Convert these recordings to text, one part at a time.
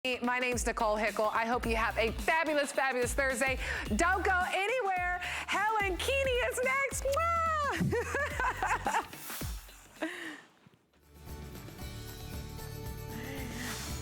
My name's Nicole Hickle. I hope you have a fabulous, fabulous Thursday. Don't go anywhere. Helen Keeney is next.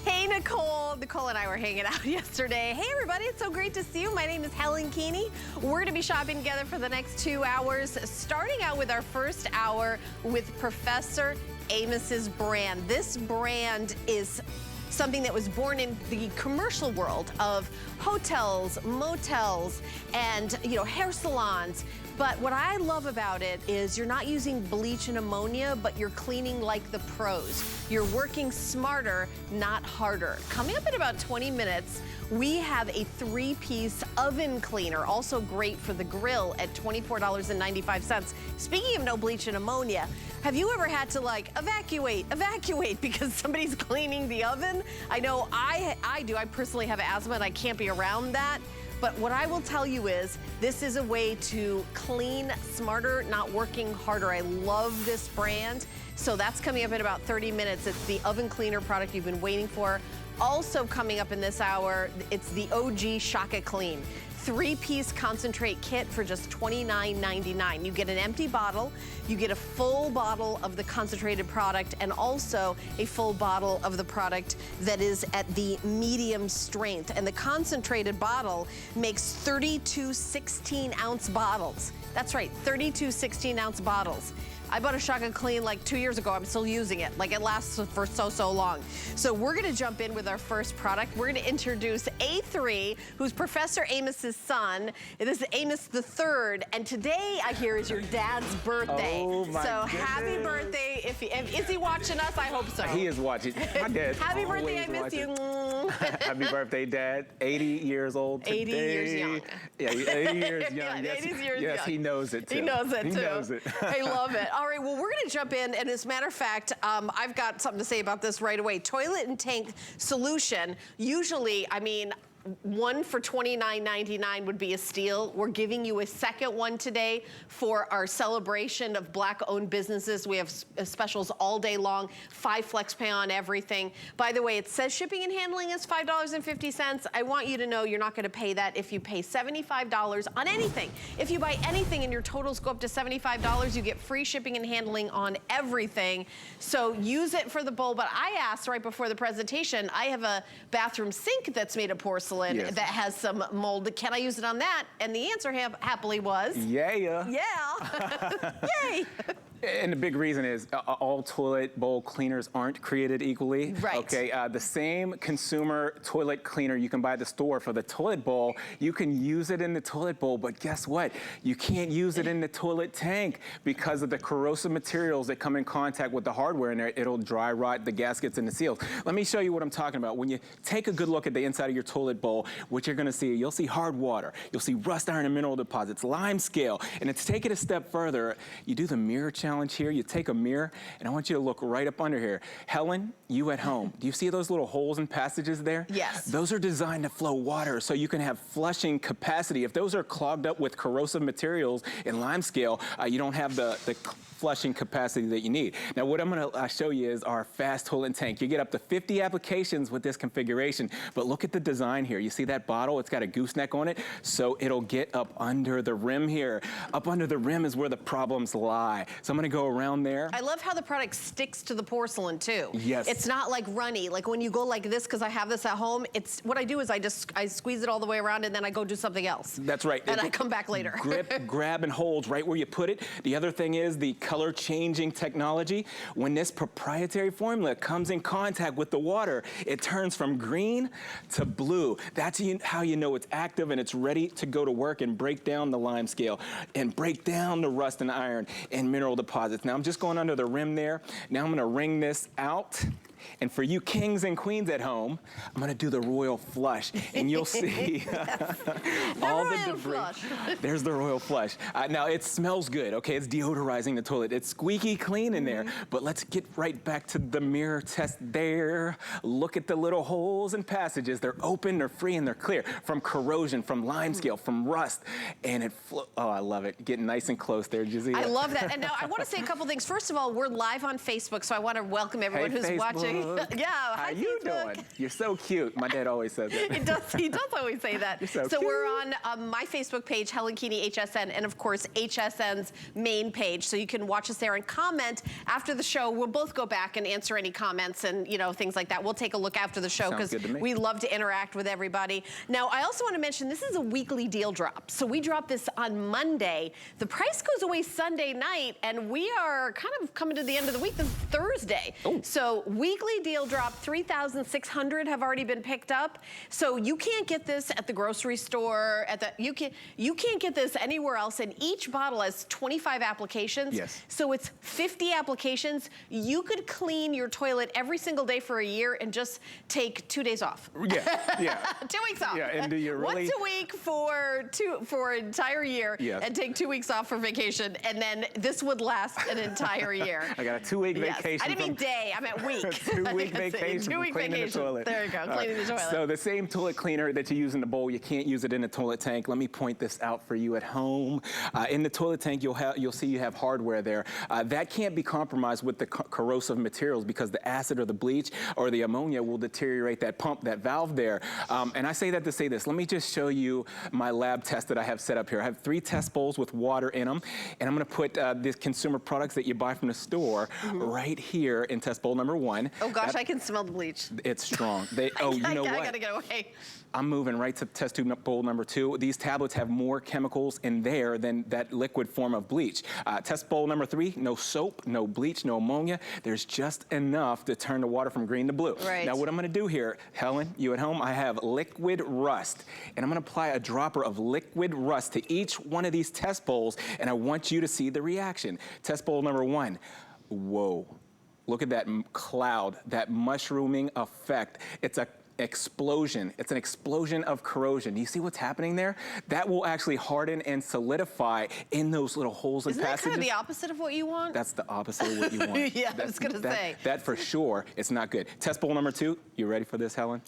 Hey, Nicole. Nicole and I were hanging out yesterday. Hey, everybody. It's so great to see you. My name is Helen Keeney. We're going to be shopping together for the next 2 hours, starting out with our first hour with Professor Amos's brand. This brand is something that was born in the commercial world of hotels, motels, and hair salons. But what I love about it is you're not using bleach and ammonia, but you're cleaning like the pros. You're working smarter, not harder. Coming up in about 20 minutes, we have a 3-piece oven cleaner, also great for the grill at $24.95. Speaking of no bleach and ammonia, have you ever had to evacuate because somebody's cleaning the oven? I know I do. I personally have asthma and I can't be around that. But what I will tell you is this is a way to clean smarter, not working harder. I love this brand. So that's coming up in about 30 minutes. It's the oven cleaner product you've been waiting for. Also coming up in this hour, it's the OG Shaka Clean. 3-piece concentrate kit for just $29.99. You get an empty bottle, you get a full bottle of the concentrated product, and also a full bottle of the product that is at the medium strength. And the concentrated bottle makes 32 16-ounce bottles. That's right, 32 16-ounce bottles. I bought a Shaka Clean like 2 years ago. I'm still using it. Like, it lasts for so long. So we're gonna jump in with our first product. We're gonna introduce A3, who's Professor Amos's son. This is Amos III, and today I hear is your dad's birthday. Oh my So goodness. happy birthday. Is he watching us? I hope so. He is watching. My dad. Happy birthday, I miss you. Happy birthday, Dad. 80 years old today. 80 years young. Yeah, 80 years young. Yeah, Yes, 80 years yes, young. he knows it too. He knows it too. He knows it. I love it. All right, well, we're gonna jump in, and as a matter of fact, I've got something to say about this right away. Toilet and tank solution, usually, I mean, one for $29.99 would be a steal. We're giving you a second one today for our celebration of Black-owned businesses. We have specials all day long, 5 flex pay on everything. By the way, it says shipping and handling is $5.50. I want you to know you're not gonna pay that if you pay $75 on anything. If you buy anything and your totals go up to $75, you get free shipping and handling on everything. So use it for the bowl. But I asked right before the presentation, I have a bathroom sink that's made of porcelain. Yes. That has some mold. Can I use it on that? And the answer happily was... Yeah. Yeah. Yay. And the big reason is all toilet bowl cleaners aren't created equally. Right. Okay, the same consumer toilet cleaner you can buy at the store for the toilet bowl, you can use it in the toilet bowl, but guess what? You can't use it in the toilet tank because of the corrosive materials that come in contact with the hardware in there. It'll dry rot the gaskets and the seals. Let me show you what I'm talking about. When you take a good look at the inside of your toilet bowl, what you're gonna see, you'll see hard water, you'll see rust, iron, and mineral deposits, lime scale, and to take it a step further, you do the mirror challenge here. You take a mirror, and I want you to look right up under here. Helen, you at home, do you see those little holes and passages there? Yes. Those are designed to flow water so you can have flushing capacity. If those are clogged up with corrosive materials and lime scale, you don't have the flushing capacity that you need. Now, what I'm gonna show you is our fast toilet tank. You get up to 50 applications with this configuration, but look at the design here. You see that bottle? It's got a gooseneck on it, so it'll get up under the rim here. Up under the rim is where the problems lie. So I'm gonna go around there. I love how the product sticks to the porcelain too. Yes. It's not like runny, like when you go like this, because I have this at home, it's what I do is I squeeze it all the way around and then I go do something else. That's right. And I come back later. Grip, grab, and hold right where you put it. The other thing is the color changing technology. When this proprietary formula comes in contact with the water, it turns from green to blue. That's how you know it's active and it's ready to go to work and break down the lime scale and break down the rust and iron and mineral deposits. Now I'm just going under the rim there. Now I'm gonna wring this out. And for you kings and queens at home, I'm gonna do the royal flush, and you'll see all the debris. There's the royal flush. Now it smells good, okay? It's deodorizing the toilet. It's squeaky clean in there, but let's get right back to the mirror test there. Look at the little holes and passages. They're open, they're free, and they're clear from corrosion, from lime scale, from rust, and it oh, I love it. Getting nice and close there, Jazia. I love that. And now I wanna say a couple things. First of all, we're live on Facebook, so I wanna welcome everyone who's Facebook. watching watching. Yeah, How you doing? You're so cute. My dad always says that. He does always say that. You're so So cute. we're on my Facebook page, Helen Keeney HSN, and of course HSN's main page. So you can watch us there and comment after the show. We'll both go back and answer any comments and things like that. We'll take a look after the show because we love to interact with everybody. Now, I also want to mention this is a weekly deal drop. So we drop this on Monday. The price goes away Sunday night, and we are kind of coming to the end of the week. This is Thursday. Oh. So weekly deal drop, 3,600 have already been picked up. So you can't get this at the grocery store. You can't get this anywhere else. And each bottle has 25 applications. Yes. So it's 50 applications. You could clean your toilet every single day for a year and just take 2 days off. Yeah. 2 weeks off. Yeah, and do you really? Once a week for an entire year, yes. and take 2 weeks off for vacation, and then this would last an entire year. I got a 2-week vacation. I didn't mean day, I meant week. 2-week vacation. 2-week cleaning vacation. the toilet. There you go, cleaning the toilet. So the same toilet cleaner that you use in the bowl, you can't use it in the toilet tank. Let me point this out for you at home. In the toilet tank, you'll see you have hardware there. That can't be compromised with the corrosive materials because the acid or the bleach or the ammonia will deteriorate that pump, that valve there. And I say that to say this. Let me just show you my lab test that I have set up here. I have 3 test bowls with water in them, and I'm going to put the consumer products that you buy from the store right here in test bowl number 1. Oh gosh, I can smell the bleach. It's strong. You know what? I gotta get away. I'm moving right to test tube bowl number 2. These tablets have more chemicals in there than that liquid form of bleach. Test bowl number 3, no soap, no bleach, no ammonia. There's just enough to turn the water from green to blue. Right. Now what I'm gonna do here, Helen, you at home, I have liquid rust, and I'm gonna apply a dropper of liquid rust to each one of these test bowls, and I want you to see the reaction. Test bowl number 1, whoa. Look at that cloud, that mushrooming effect. It's an explosion. It's an explosion of corrosion. Do you see what's happening there? That will actually harden and solidify in those little holes and passages. Isn't that kind of the opposite of what you want? That's the opposite of what you want. Yeah, I was gonna say. That for sure, it's not good. Test bowl number 2, you ready for this, Helen?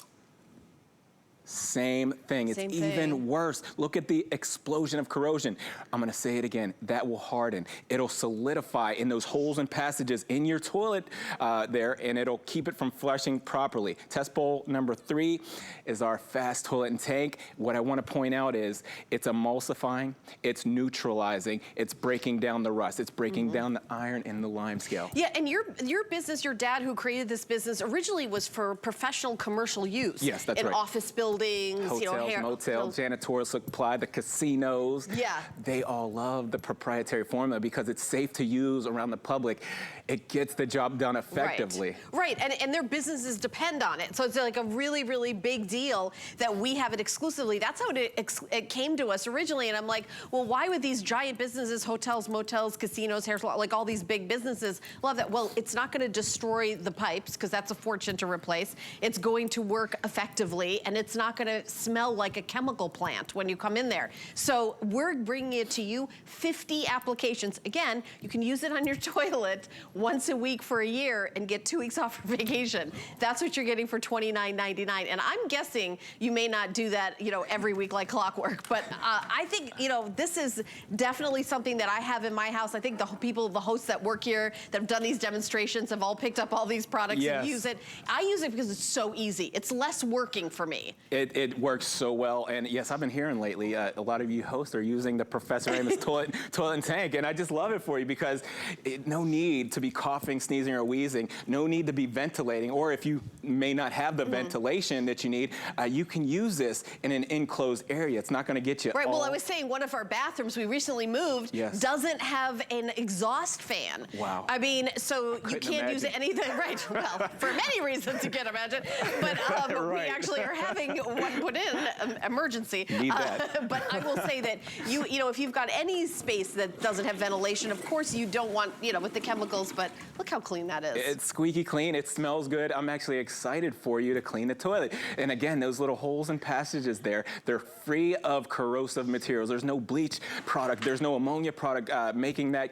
Same thing. It's even worse. Look at the explosion of corrosion. I'm gonna say it again. That will harden. It'll solidify in those holes and passages in your toilet there, and it'll keep it from flushing properly. Test bowl number 3 is our fast toilet and tank. What I wanna point out is it's emulsifying, it's neutralizing, it's breaking down the rust, it's breaking down the iron in the lime scale. Yeah, and your business, your dad who created this business originally was for professional commercial use. Yes, that's in right. office buildings, hotels, motels, janitorial supply, the casinos. Yeah. They all love the proprietary formula because it's safe to use around the public. It gets the job done effectively. Right, and their businesses depend on it. So it's like a really, really big deal that we have it exclusively. That's how it came to us originally. And I'm like, well, why would these giant businesses, hotels, motels, casinos, hair salon, like all these big businesses love that? Well, it's not going to destroy the pipes because that's a fortune to replace. It's going to work effectively, and it's not going to smell like a chemical plant when you come in there. So we're bringing it to you, 50 applications. Again, you can use it on your toilet once a week for a year and get 2 weeks off for vacation. That's what you're getting for $29.99. And I'm guessing you may not do that, every week like clockwork, but I think, this is definitely something that I have in my house. I think the hosts that work here that have done these demonstrations have all picked up all these products and use it. I use it because it's so easy. It's less working for me. It works so well, and yes, I've been hearing lately, a lot of you hosts are using the Professor Amos toilet and tank, and I just love it for you because no need to be coughing, sneezing, or wheezing, no need to be ventilating, or if you may not have the ventilation that you need, you can use this in an enclosed area. It's not gonna get you Right, well, I was saying one of our bathrooms we recently moved doesn't have an exhaust fan. Wow. I mean, so you can't use anything, right, well, for many reasons you can't imagine, but we actually are having one put in, emergency. Need that. But I will say that if you've got any space that doesn't have ventilation, of course you don't want, with the chemicals, but look how clean that is. It's squeaky clean, it smells good. I'm actually excited for you to clean the toilet. And again, those little holes and passages there, they're free of corrosive materials. There's no bleach product, there's no ammonia product making that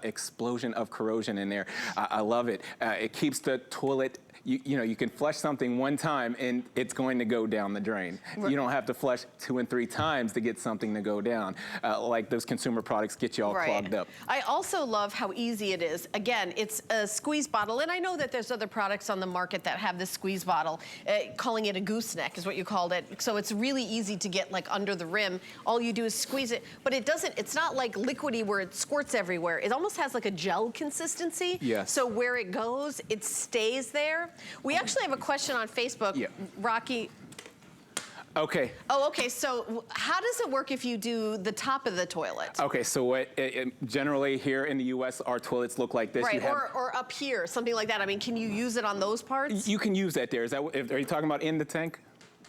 explosion of corrosion in there. I love it. It keeps the toilet you know, you can flush something one time and it's going to go down the drain. You don't have to flush 2 and 3 times to get something to go down. Like those consumer products get you all clogged up. I also love how easy it is. Again, it's a squeeze bottle, and I know that there's other products on the market that have this squeeze bottle. Calling it a gooseneck is what you called it. So it's really easy to get like under the rim. All you do is squeeze it, but it doesn't, it's not like liquidy where it squirts everywhere. It almost has like a gel consistency. Yes. So where it goes, it stays there. We actually have a question on Facebook. Yeah. Rocky. Okay. Oh, okay. So how does it work if you do the top of the toilet? Okay, so generally here in the U.S., our toilets look like this. Right, or up here, something like that. I mean, can you use it on those parts? You can use that there. Is that, are you talking about in the tank?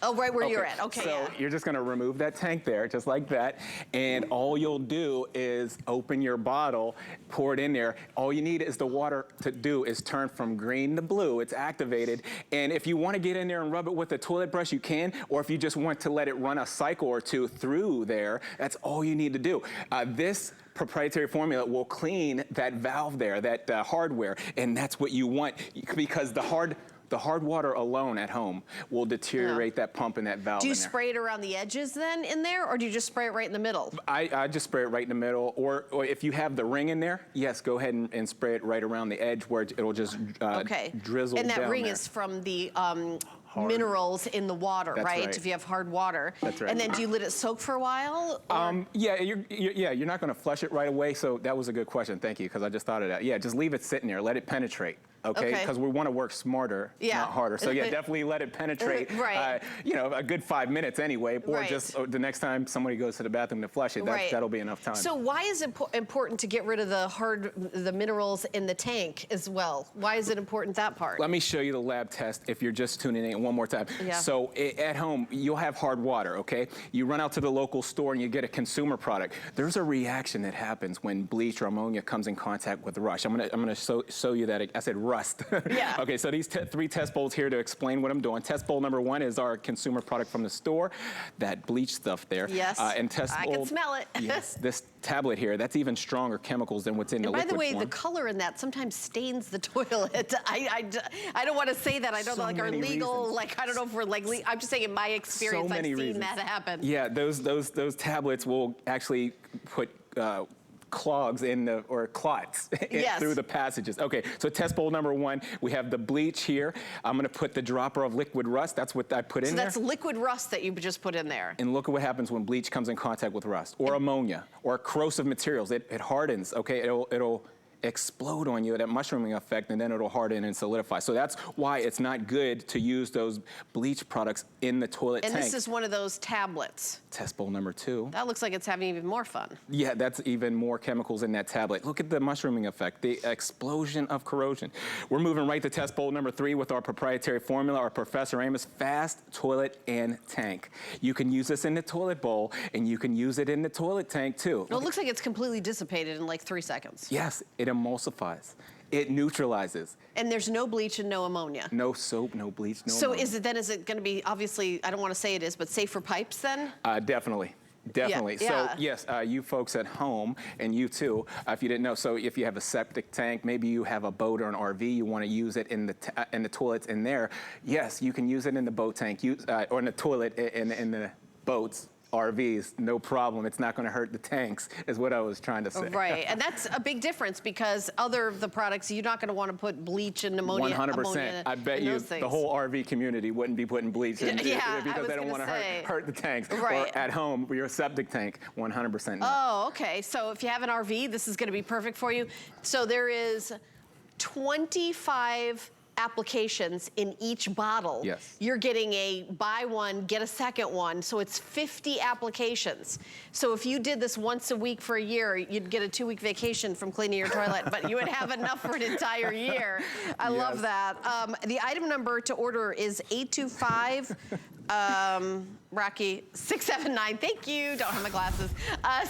Oh, right where you're at. Okay, so you're just gonna remove that tank there, just like that, and all you'll do is open your bottle, pour it in there. All you need is the water to do is turn from green to blue. It's activated, and if you want to get in there and rub it with a toilet brush, you can, or if you just want to let it run a cycle or two through there, that's all you need to do. This proprietary formula will clean that valve there, that hardware, and that's what you want, because the hard water alone at home will deteriorate that pump and that valve. Do you in there. spray it around the edges then in there, or do you just spray it right in the middle? I just spray it right in the middle, or if you have the ring in there, yes, go ahead and spray it right around the edge where it'll just drizzle down. And that ring there. is from the minerals in the water, right? If you have hard water. That's right. And then do you let it soak for a while? Yeah, you're not going to flush it right away, so that was a good question. Thank you, because I just thought of that. Yeah, just leave it sitting there. Let it penetrate. Okay, because we want to work smarter, not harder. So yeah, definitely let it penetrate. You know, a good 5 minutes anyway, or just the next time somebody goes to the bathroom to flush it, that'll be enough time. So why is it important to get rid of the minerals in the tank as well? Why is it important, that part? Let me show you the lab test if you're just tuning in one more time. So at home, you'll have hard water, okay? You run out to the local store and you get a consumer product. There's a reaction that happens when bleach or ammonia comes in contact with rust. I'm gonna show you that. I said rust. Okay, so these 3 test bowls here to explain what I'm doing. Test bowl number 1 is our consumer product from the store, that bleach stuff there. Yes, and test I bowl, can smell it. Yes, this tablet here, that's even stronger chemicals than what's in the liquid form. By the way, form. the color in that sometimes stains the toilet. I don't want to say that. I don't know, like, are legal, reasons. like, I don't know if we're like, I'm just saying in my experience, I've seen that happen. Yeah, those tablets will actually put clogs or clots through the passages. Okay, so test bowl number 1, we have the bleach here. I'm gonna put the dropper of liquid rust. That's what I put in there. So that's liquid rust that you just put in there. And look at what happens when bleach comes in contact with rust, or ammonia, or corrosive materials. It hardens, okay? It'll explode on you, that mushrooming effect, and then it'll harden and solidify. So that's why it's not good to use those bleach products in the toilet tank. And this is one of those tablets. Test bowl number 2. That looks like it's having even more fun. Yeah, that's even more chemicals in that tablet. Look at the mushrooming effect, the explosion of corrosion. We're moving right to test bowl number 3 with our proprietary formula, our Professor Amos Fast Toilet and Tank. You can use this in the toilet bowl, and you can use it in the toilet tank too. Well, it looks like it's completely dissipated in like 3 seconds. Yes, it emulsifies. It neutralizes. And there's no bleach and no ammonia. No soap, no bleach, no So ammonia. is it going to be, obviously, I don't want to say it is, but safe for pipes then? Definitely. Definitely. Yeah. So yes, you folks at home, and you too, if you didn't know, so if you have a septic tank, maybe you have a boat or an RV, you want to use it in the toilets in there. Yes, you can use it in the boat tank, or in the toilet in the boats. RVs, no problem. It's not going to hurt the tanks, is what I was trying to say. Right, and that's a big difference because other of the products, you're not going to want to put bleach and ammonia. 100%. I bet you the whole RV community wouldn't be putting bleach in because they don't want to hurt the tanks. Right. Or at home, your septic tank, 100%. Oh, okay. So if you have an RV, this is going to be perfect for you. So there is 25 applications in each bottle. Yes. You're getting a buy one, get a second one. So it's 50 applications. So if you did this once a week for a year, you'd get a 2-week vacation from cleaning your toilet, but you would have enough for an entire year. I love that. The item number to order is 825. Rocky, 679, thank you, don't have my glasses,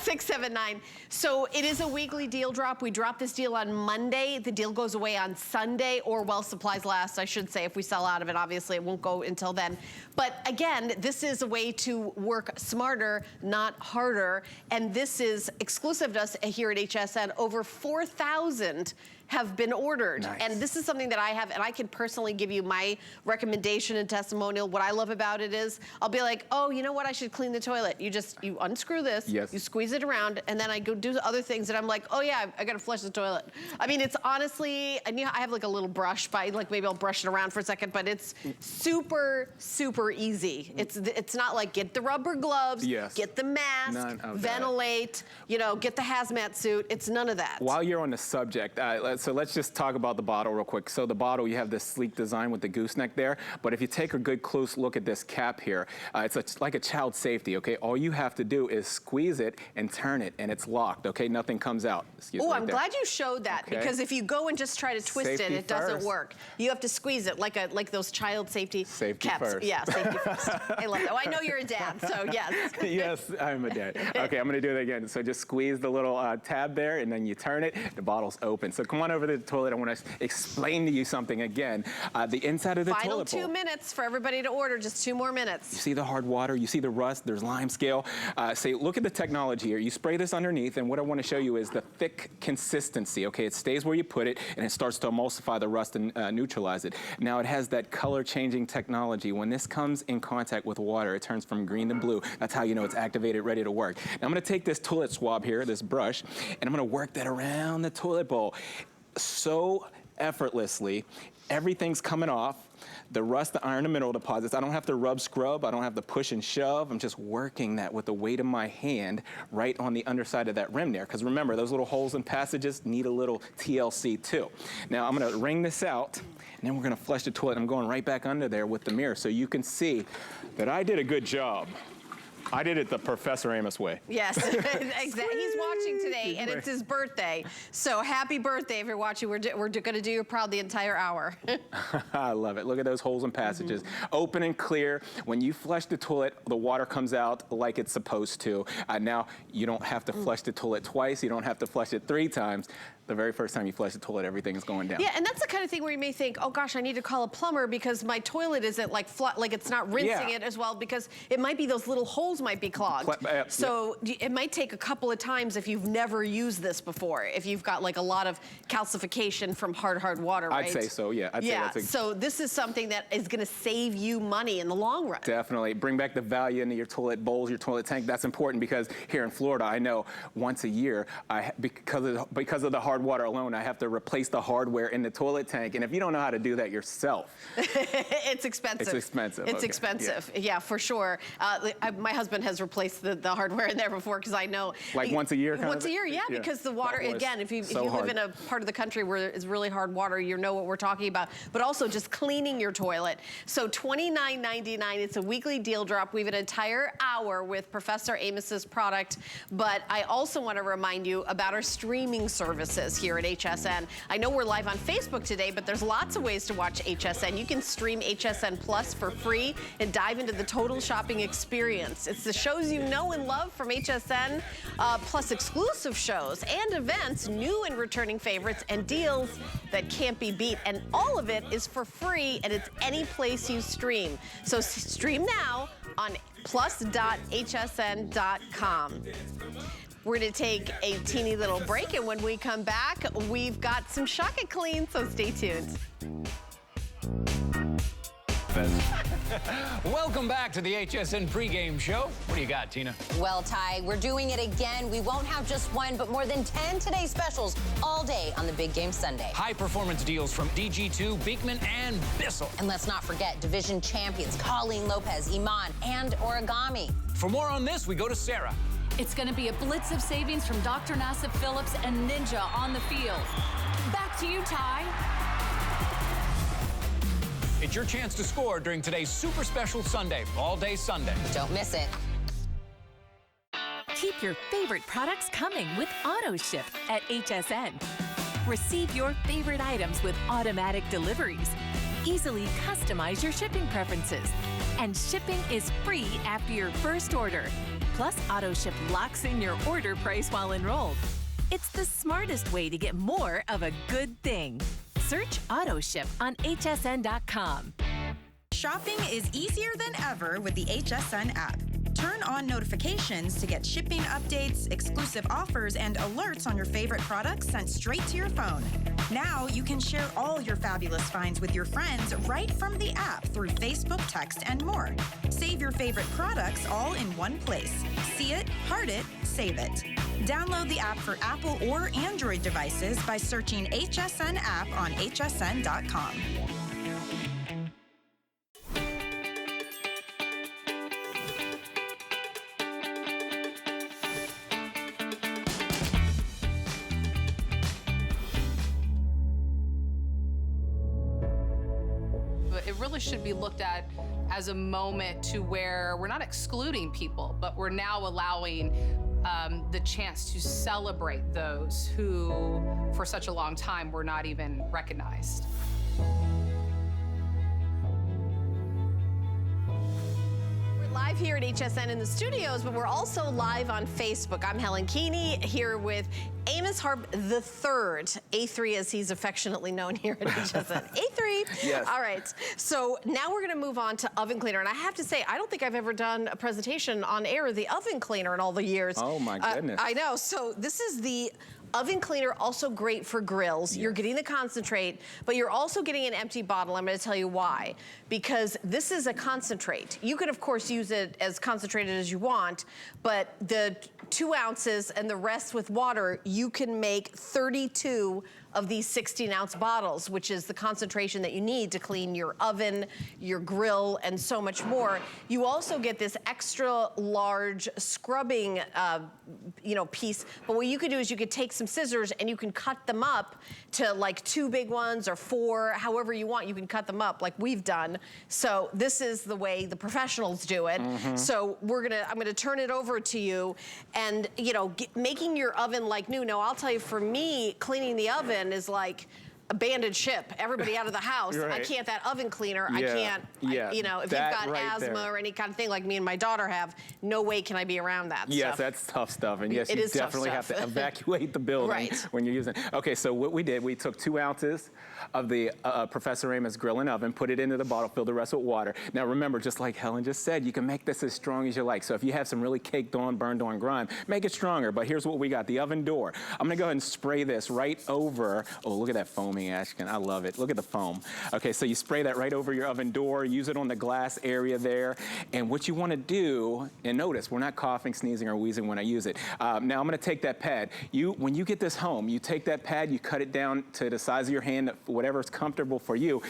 679. So it is a weekly deal drop. We drop this deal on Monday. The deal goes away on Sunday, or while supplies last, I should say. If we sell out of it, obviously it won't go until then. But again, this is a way to work smarter, not harder. And this is exclusive to us here at HSN. Over 4,000 have been ordered. Nice. And this is something that I have, and I can personally give you my recommendation and testimonial. What I love about it is, I'll be like, oh, you know what, I should clean the toilet. You unscrew this, yes. you squeeze it around, and then I go do other things, and I'm like, oh yeah, I gotta flush the toilet. I mean, it's honestly, I have like a little brush, like maybe I'll brush it around for a second, but it's super, super easy. It's not like get the rubber gloves, yes. get the mask, ventilate, get the hazmat suit. It's none of that. While you're on the subject, so let's just talk about the bottle real quick. So the bottle, you have this sleek design with the gooseneck there, but if you take a good close look at this cap here, it's like a child safety, okay? All you have to do is squeeze it and turn it, and it's locked, okay? Nothing comes out. Oh, I'm glad you showed that, because if you go and just try to twist it doesn't work. You have to squeeze it like those child safety caps. First. Yeah, safety first. I love that. Oh, I know you're a dad, so yes. Yes, I'm a dad. Okay, I'm gonna do it again. So just squeeze the little tab there, and then you turn it, the bottle's open. So come on over to the toilet. I wanna explain to you something again. The inside of the toilet bowl. Final 2 minutes for everybody to order, just 2 more minutes. You see the hard water, you see the rust, there's lime scale. Say, look at the technology here. You spray this underneath, and what I wanna show you is the thick consistency, okay? It stays where you put it, and it starts to emulsify the rust and neutralize it. Now it has that color changing technology. When this comes in contact with water, it turns from green to blue. That's how you know it's activated, ready to work. Now I'm gonna take this toilet swab here, this brush, and I'm gonna work that around the toilet bowl. So effortlessly, everything's coming off. The rust, the iron and mineral deposits, I don't have to rub, scrub, I don't have to push and shove. I'm just working that with the weight of my hand right on the underside of that rim there. Because remember, those little holes and passages need a little TLC too. Now I'm gonna wring this out, and then we're gonna flush the toilet. I'm going right back under there with the mirror so you can see that I did a good job. I did it the Professor Amos way. Yes, exactly. He's watching today, and it's his birthday. So happy birthday if you're watching. We're gonna do you proud the entire hour. I love it. Look at those holes and passages. Open and clear. When you flush the toilet, the water comes out like it's supposed to. Now, you don't have to flush the toilet twice. You don't have to flush it 3 times. The very first time you flush the toilet, everything is going down. Yeah, and that's the kind of thing where you may think, oh gosh, I need to call a plumber because my toilet isn't like it's not rinsing it as well, because it might be those little holes might be clogged. So it might take a couple of times if you've never used this before, if you've got like a lot of calcification from hard water, right? I'd say so, yeah. I'd say that's so this is something that is gonna save you money in the long run. Definitely. Bring back the value into your toilet bowls, your toilet tank. That's important because here in Florida, I know once a year, because of the hard water alone, I have to replace the hardware in the toilet tank. And if you don't know how to do that yourself, it's expensive. It's expensive. It's expensive. Yeah, for sure. My husband has replaced the hardware in there before, because I know. Like once a year? Once a year, yeah, because the water, again, if you live in a part of the country where it's really hard water, you know what we're talking about. But also just cleaning your toilet. So $29.99, it's a weekly deal drop. We have an entire hour with Professor Amos's product. But I also want to remind you about our streaming services here at HSN. I know we're live on Facebook today, but there's lots of ways to watch HSN. You can stream HSN Plus for free and dive into the total shopping experience. It's the shows you know and love from HSN, plus exclusive shows and events, new and returning favorites, and deals that can't be beat. And all of it is for free, and it's any place you stream. So stream now on plus.hsn.com. We're gonna take a teeny little break, and when we come back, we've got some Shock It Clean, so stay tuned. Welcome back to the HSN pregame show. What do you got, Tina? Well, Ty, we're doing it again. We won't have just one, but more than 10 Today specials all day on the Big Game Sunday. High performance deals from DG2, Beekman, and Bissell. And let's not forget division champions Colleen Lopez, Iman, and Origami. For more on this, we go to Sarah. It's going to be a blitz of savings from Dr. Nassif Phillips and Ninja on the field. Back to you, Ty. It's your chance to score during today's super special Sunday, all day Sunday. Don't miss it. Keep your favorite products coming with AutoShip at HSN. Receive your favorite items with automatic deliveries. Easily customize your shipping preferences. And shipping is free after your first order. Plus, AutoShip locks in your order price while enrolled. It's the smartest way to get more of a good thing. Search AutoShip on hsn.com. Shopping is easier than ever with the HSN app. Turn on notifications to get shipping updates, exclusive offers, and alerts on your favorite products sent straight to your phone. Now you can share all your fabulous finds with your friends right from the app through Facebook, text, and more. Save your favorite products all in one place. See it, heart it, save it. Download the app for Apple or Android devices by searching HSN app on hsn.com. It really should be looked at as a moment to where we're not excluding people, but we're now allowing the chance to celebrate those who, for such a long time, were not even recognized. Live here at HSN in the studios, but we're also live on Facebook. I'm Helen Keeney here with Amos Harp-III, A3 as he's affectionately known here at HSN. A3. Yes. All right. So now we're going to move on to oven cleaner. And I have to say, I don't think I've ever done a presentation on air of the oven cleaner in all the years. Oh, my goodness. I know. So this is the oven cleaner, also great for grills. Yes. You're getting the concentrate, but you're also getting an empty bottle. I'm going to tell you why. Because this is a concentrate. You could, of course, use it as concentrated as you want, but the 2 ounces and the rest with water, you can make 32 of these 16-ounce bottles, which is the concentration that you need to clean your oven, your grill, and so much more. You also get this extra large scrubbing, piece. But what you could do is you could take some scissors and you can cut them up to like 2 big ones or 4, however you want. You can cut them up like we've done. So this is the way the professionals do it. Mm-hmm. So I'm gonna turn it over to you, and making your oven like new. Now I'll tell you, for me, cleaning the oven is like abandoned ship. Everybody out of the house. Right. I can't that oven cleaner. Yeah. I can't. Yeah. If you've got asthma or any kind of thing like me and my daughter have, no way can I be around that Yes, stuff. That's tough stuff. And yes, it you is tough definitely have stuff. to evacuate the building Right. when you're using it. Okay, so what we did, we took 2 ounces of the Professor Amos grill and oven, put it into the bottle, fill the rest with water. Now remember, just like Helen just said, you can make this as strong as you like. So if you have some really caked on, burned on grime, make it stronger. But here's what we got, the oven door. I'm gonna go ahead and spray this right over. Oh, look at that foaming action. I love it. Look at the foam. Okay, so you spray that right over your oven door, use it on the glass area there. And what you wanna do, and notice, we're not coughing, sneezing, or wheezing when I use it. Now I'm gonna take that pad. When you get this home, you take that pad, you cut it down to the size of your hand, whatever's comfortable for you.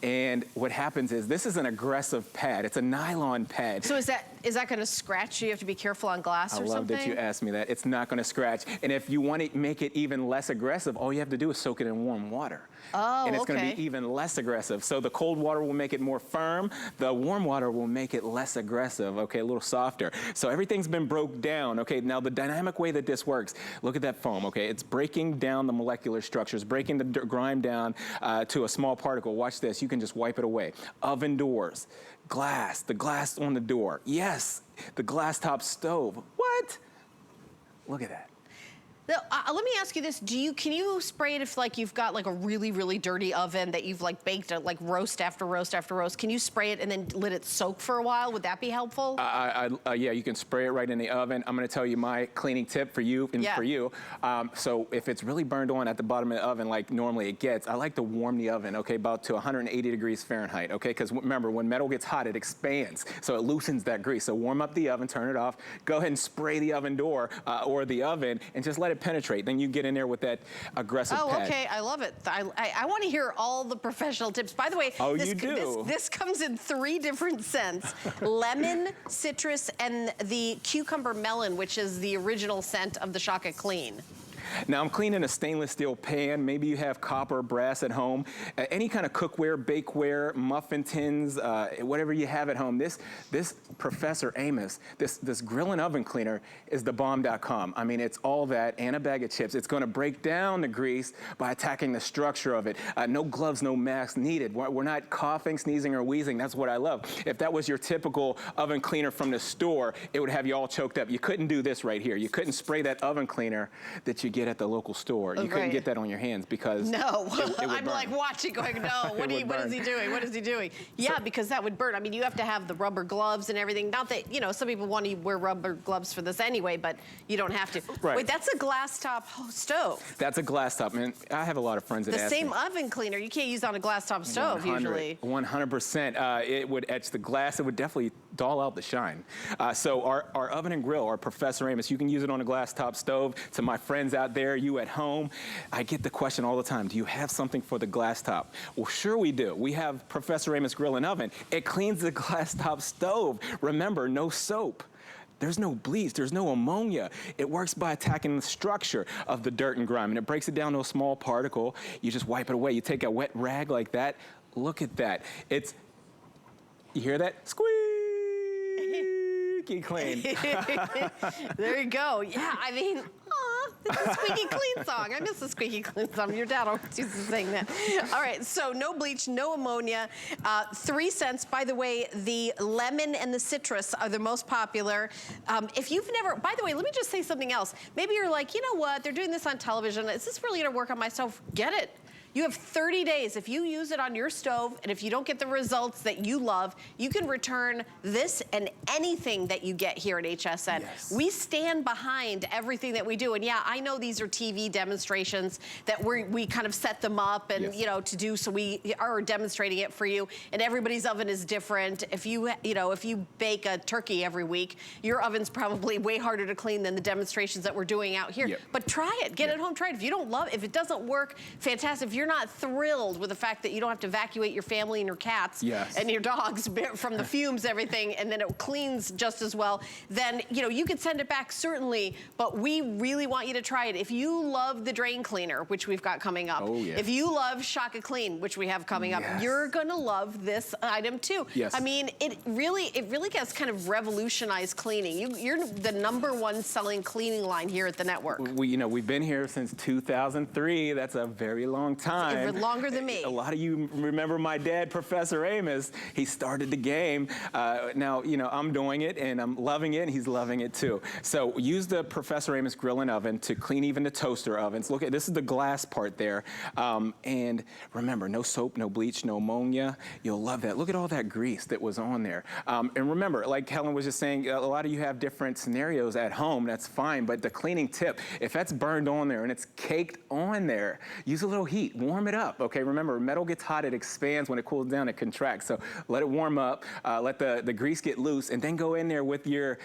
And what happens is, this is an aggressive pad. It's a nylon pad. So is that gonna scratch? You have to be careful on glass or something? I love that you asked me that. It's not gonna scratch. And if you want to make it even less aggressive, all you have to do is soak it in warm water. Oh, and it's gonna be even less aggressive. So the cold water will make it more firm. The warm water will make it less aggressive, okay, a little softer. So everything's been broke down, okay? Now the dynamic way that this works, look at that foam, okay? It's breaking down the molecular structures, breaking the grime down to a small particle. Watch this, you can just wipe it away. Oven doors, glass, the glass on the door. Yes, the glass top stove. What? Look at that. Now, let me ask you this: can you spray it if like you've got like a really, really dirty oven that you've like baked like roast after roast after roast? Can you spray it and then let it soak for a while? Would that be helpful? Yeah, you can spray it right in the oven. I'm going to tell you my cleaning tip for you and for you. So if it's really burned on at the bottom of the oven like normally it gets, I like to warm the oven, okay, about to 180 degrees Fahrenheit, okay? Because remember, when metal gets hot, it expands, so it loosens that grease. So warm up the oven, turn it off, go ahead and spray the oven door or the oven, and just let it penetrate. Then you get in there with that aggressive pad. Okay, I love it. I want to hear all the professional tips. By the way, this comes in 3 different scents: lemon, citrus, and the cucumber melon, which is the original scent of the Shaka Clean. Now I'm cleaning a stainless steel pan. Maybe you have copper or brass at home. Any kind of cookware, bakeware, muffin tins, whatever you have at home. This Professor Amos, this grill and oven cleaner is thebomb.com. I mean, it's all that and a bag of chips. It's going to break down the grease by attacking the structure of it. No gloves, no mask needed. We're not coughing, sneezing, or wheezing. That's what I love. If that was your typical oven cleaner from the store, it would have you all choked up. You couldn't do this right here. You couldn't spray that oven cleaner that you get at the local store. You couldn't get that on your hands because no. it would I'm burn. like watching, going, no. What is he doing? What is he doing? Yeah, because that would burn. I mean, you have to have the rubber gloves and everything. Not that, you know, some people want to wear rubber gloves for this anyway, but you don't have to. Right. Wait, that's a glass top stove. That's a glass top, man. I have a lot of friends that The ask same me. oven cleaner you can't use on a glass top stove usually. 100%. It would etch the glass. It would definitely dull out the shine. So our oven and grill, our Professor Amos, you can use it on a glass top stove. To my friends out there, you at home, I get the question all the time, do you have something for the glass top? Well, sure we do. We have Professor Amos Grill and Oven. It cleans the glass top stove. Remember, no soap. There's no bleach, there's no ammonia. It works by attacking the structure of the dirt and grime, and it breaks it down to a small particle. You just wipe it away. You take a wet rag like that. Look at that. You hear that? Squeaky clean. There you go. Yeah, I mean, it's a squeaky clean song. I miss the squeaky clean song. Your dad always used to sing that. All right, so no bleach, no ammonia. 3 cents. By the way, the lemon and the citrus are the most popular. If you've never, by the way, let me just say something else. Maybe you're like, you know what, they're doing this on television. Is this really gonna work on my stove? Get it. You have 30 days. If you use it on your stove and if you don't get the results that you love, you can return this and anything that you get here at HSN. Yes. We stand behind everything that we do. And yeah, I know these are TV demonstrations that we kind of set them up and, yes, you know, to do, so we are demonstrating it for you. And everybody's oven is different. If you bake a turkey every week, your oven's probably way harder to clean than the demonstrations that we're doing out here. Yep. But try it, get it home, try it. If you don't love it, if it doesn't work, fantastic. If you're not thrilled with the fact that you don't have to evacuate your family and your cats and your dogs from the fumes, everything, and then it cleans just as well, then, you know, you could send it back, certainly, but we really want you to try it. If you love the drain cleaner, which we've got coming up, if you love Shaka Clean, which we have coming up, you're gonna love this item too. I mean, it really has kind of revolutionized cleaning. You're the #1 selling cleaning line here at the network. We've been here since 2003. That's a very long time. Longer than me. A lot of you remember my dad, Professor Amos. He started the game. Now, I'm doing it and I'm loving it, and he's loving it too. So use the Professor Amos grill and oven to clean even the toaster ovens. Look at this is the glass part there. And remember, no soap, no bleach, no ammonia. You'll love that. Look at all that grease that was on there. And remember, like Helen was just saying, a lot of you have different scenarios at home. That's fine, but the cleaning tip, if that's burned on there and it's caked on there, use a little heat, warm it up. Okay, remember, metal gets hot, it expands. When it cools down, it contracts. So let it warm up, let the grease get loose, and then go in there with your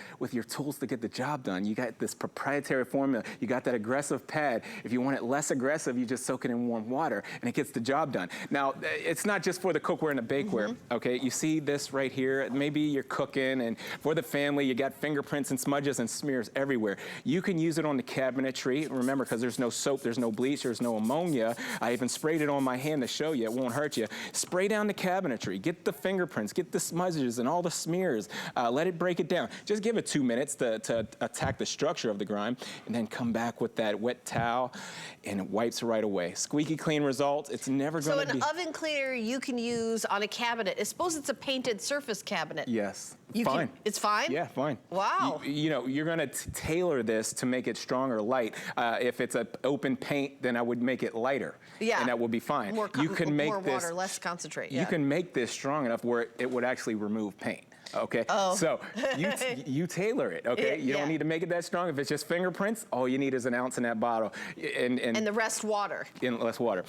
tools to get the job done. You got this proprietary formula. You got that aggressive pad. If you want it less aggressive, you just soak it in warm water, and it gets the job done. Now, it's not just for the cookware and the bakeware. Okay, you see this right here. Maybe you're cooking, and for the family, you got fingerprints and smudges and smears everywhere. You can use it on the cabinetry. Remember, because there's no soap, there's no bleach, there's no ammonia. I even sprayed it on my hand to show you, it won't hurt you. Spray down the cabinetry, get the fingerprints, get the smudges and all the smears, let it break it down. Just give it 2 minutes to attack the structure of the grime, and then come back with that wet towel, and it wipes right away. Squeaky clean results, it's never gonna be. So an oven cleaner you can use on a cabinet. I suppose it's a painted surface cabinet. Yes. Fine. It's fine? Yeah, fine. Wow. You're gonna tailor this to make it strong or light. If it's an open paint, then I would make it lighter. Yeah. And that would be fine. More water, less concentrate. You can make this strong enough where it would actually remove paint. Okay, so you tailor it, okay? You don't need to make it that strong. If it's just fingerprints, all you need is an ounce in that bottle. And the rest water. And less water.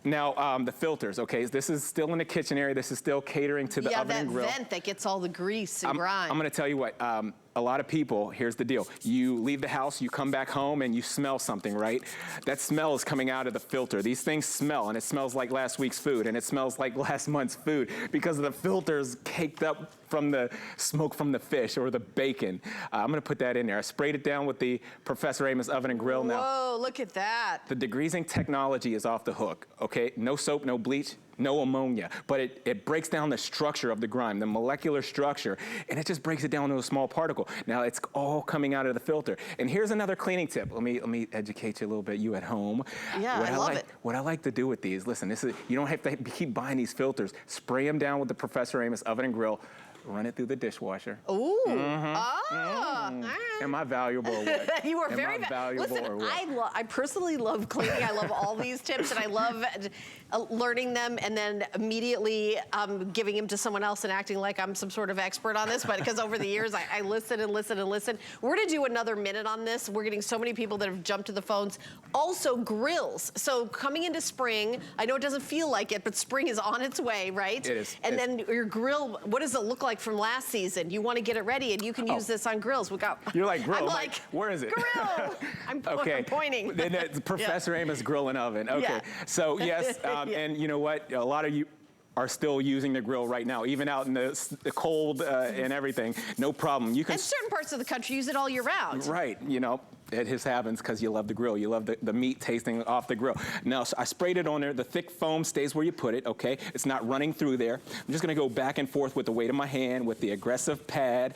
Now, the filters, okay? This is still in the kitchen area. This is still catering to the oven and grill. That vent that gets all the grease and grime. I'm gonna tell you what, a lot of people, here's the deal. You leave the house, you come back home, and you smell something, right? That smell is coming out of the filter. These things smell, and it smells like last week's food, and it smells like last month's food because of the filters caked up from the smoke from the fish or the bacon. I'm gonna put that in there. I sprayed it down with the Professor Amos oven and grill now. Whoa, look at that. The degreasing technology is off the hook, okay? No soap, no bleach, no ammonia, but it breaks down the structure of the grime, the molecular structure, and it just breaks it down to a small particle. Now it's all coming out of the filter. And here's another cleaning tip. Let me educate you a little bit, you at home. Yeah, I love it. What I like to do with these, listen, you don't have to keep buying these filters. Spray them down with the Professor Amos oven and grill. run it through the dishwasher. Ooh. All right. Am I valuable or what? You are very valuable. Listen, or what? I personally love cleaning. I love all these tips, and I love learning them and then immediately giving them to someone else and acting like I'm some sort of expert on this. But because over the years, I listen and listen and listen. We're going to do another minute on this. We're getting so many people that have jumped to the phones. Also, grills. So coming into spring, I know it doesn't feel like it, but spring is on its way, right? It is. And then your grill, what does it look like from last season? You want to get it ready, and you can use this on grills. We got. You're like grill. I'm like, where is it? Grill. I'm pointing. Then it's Professor Amos grill and oven. Okay. Yeah. So yes, and you know what? A lot of you are still using the grill right now, even out in the cold and everything. No problem. You can. And certain parts of the country use it all year round. Right. You know. It just happens because you love the grill. You love the meat tasting off the grill. Now, so I sprayed it on there. The thick foam stays where you put it, okay? It's not running through there. I'm just gonna go back and forth with the weight of my hand, with the aggressive pad.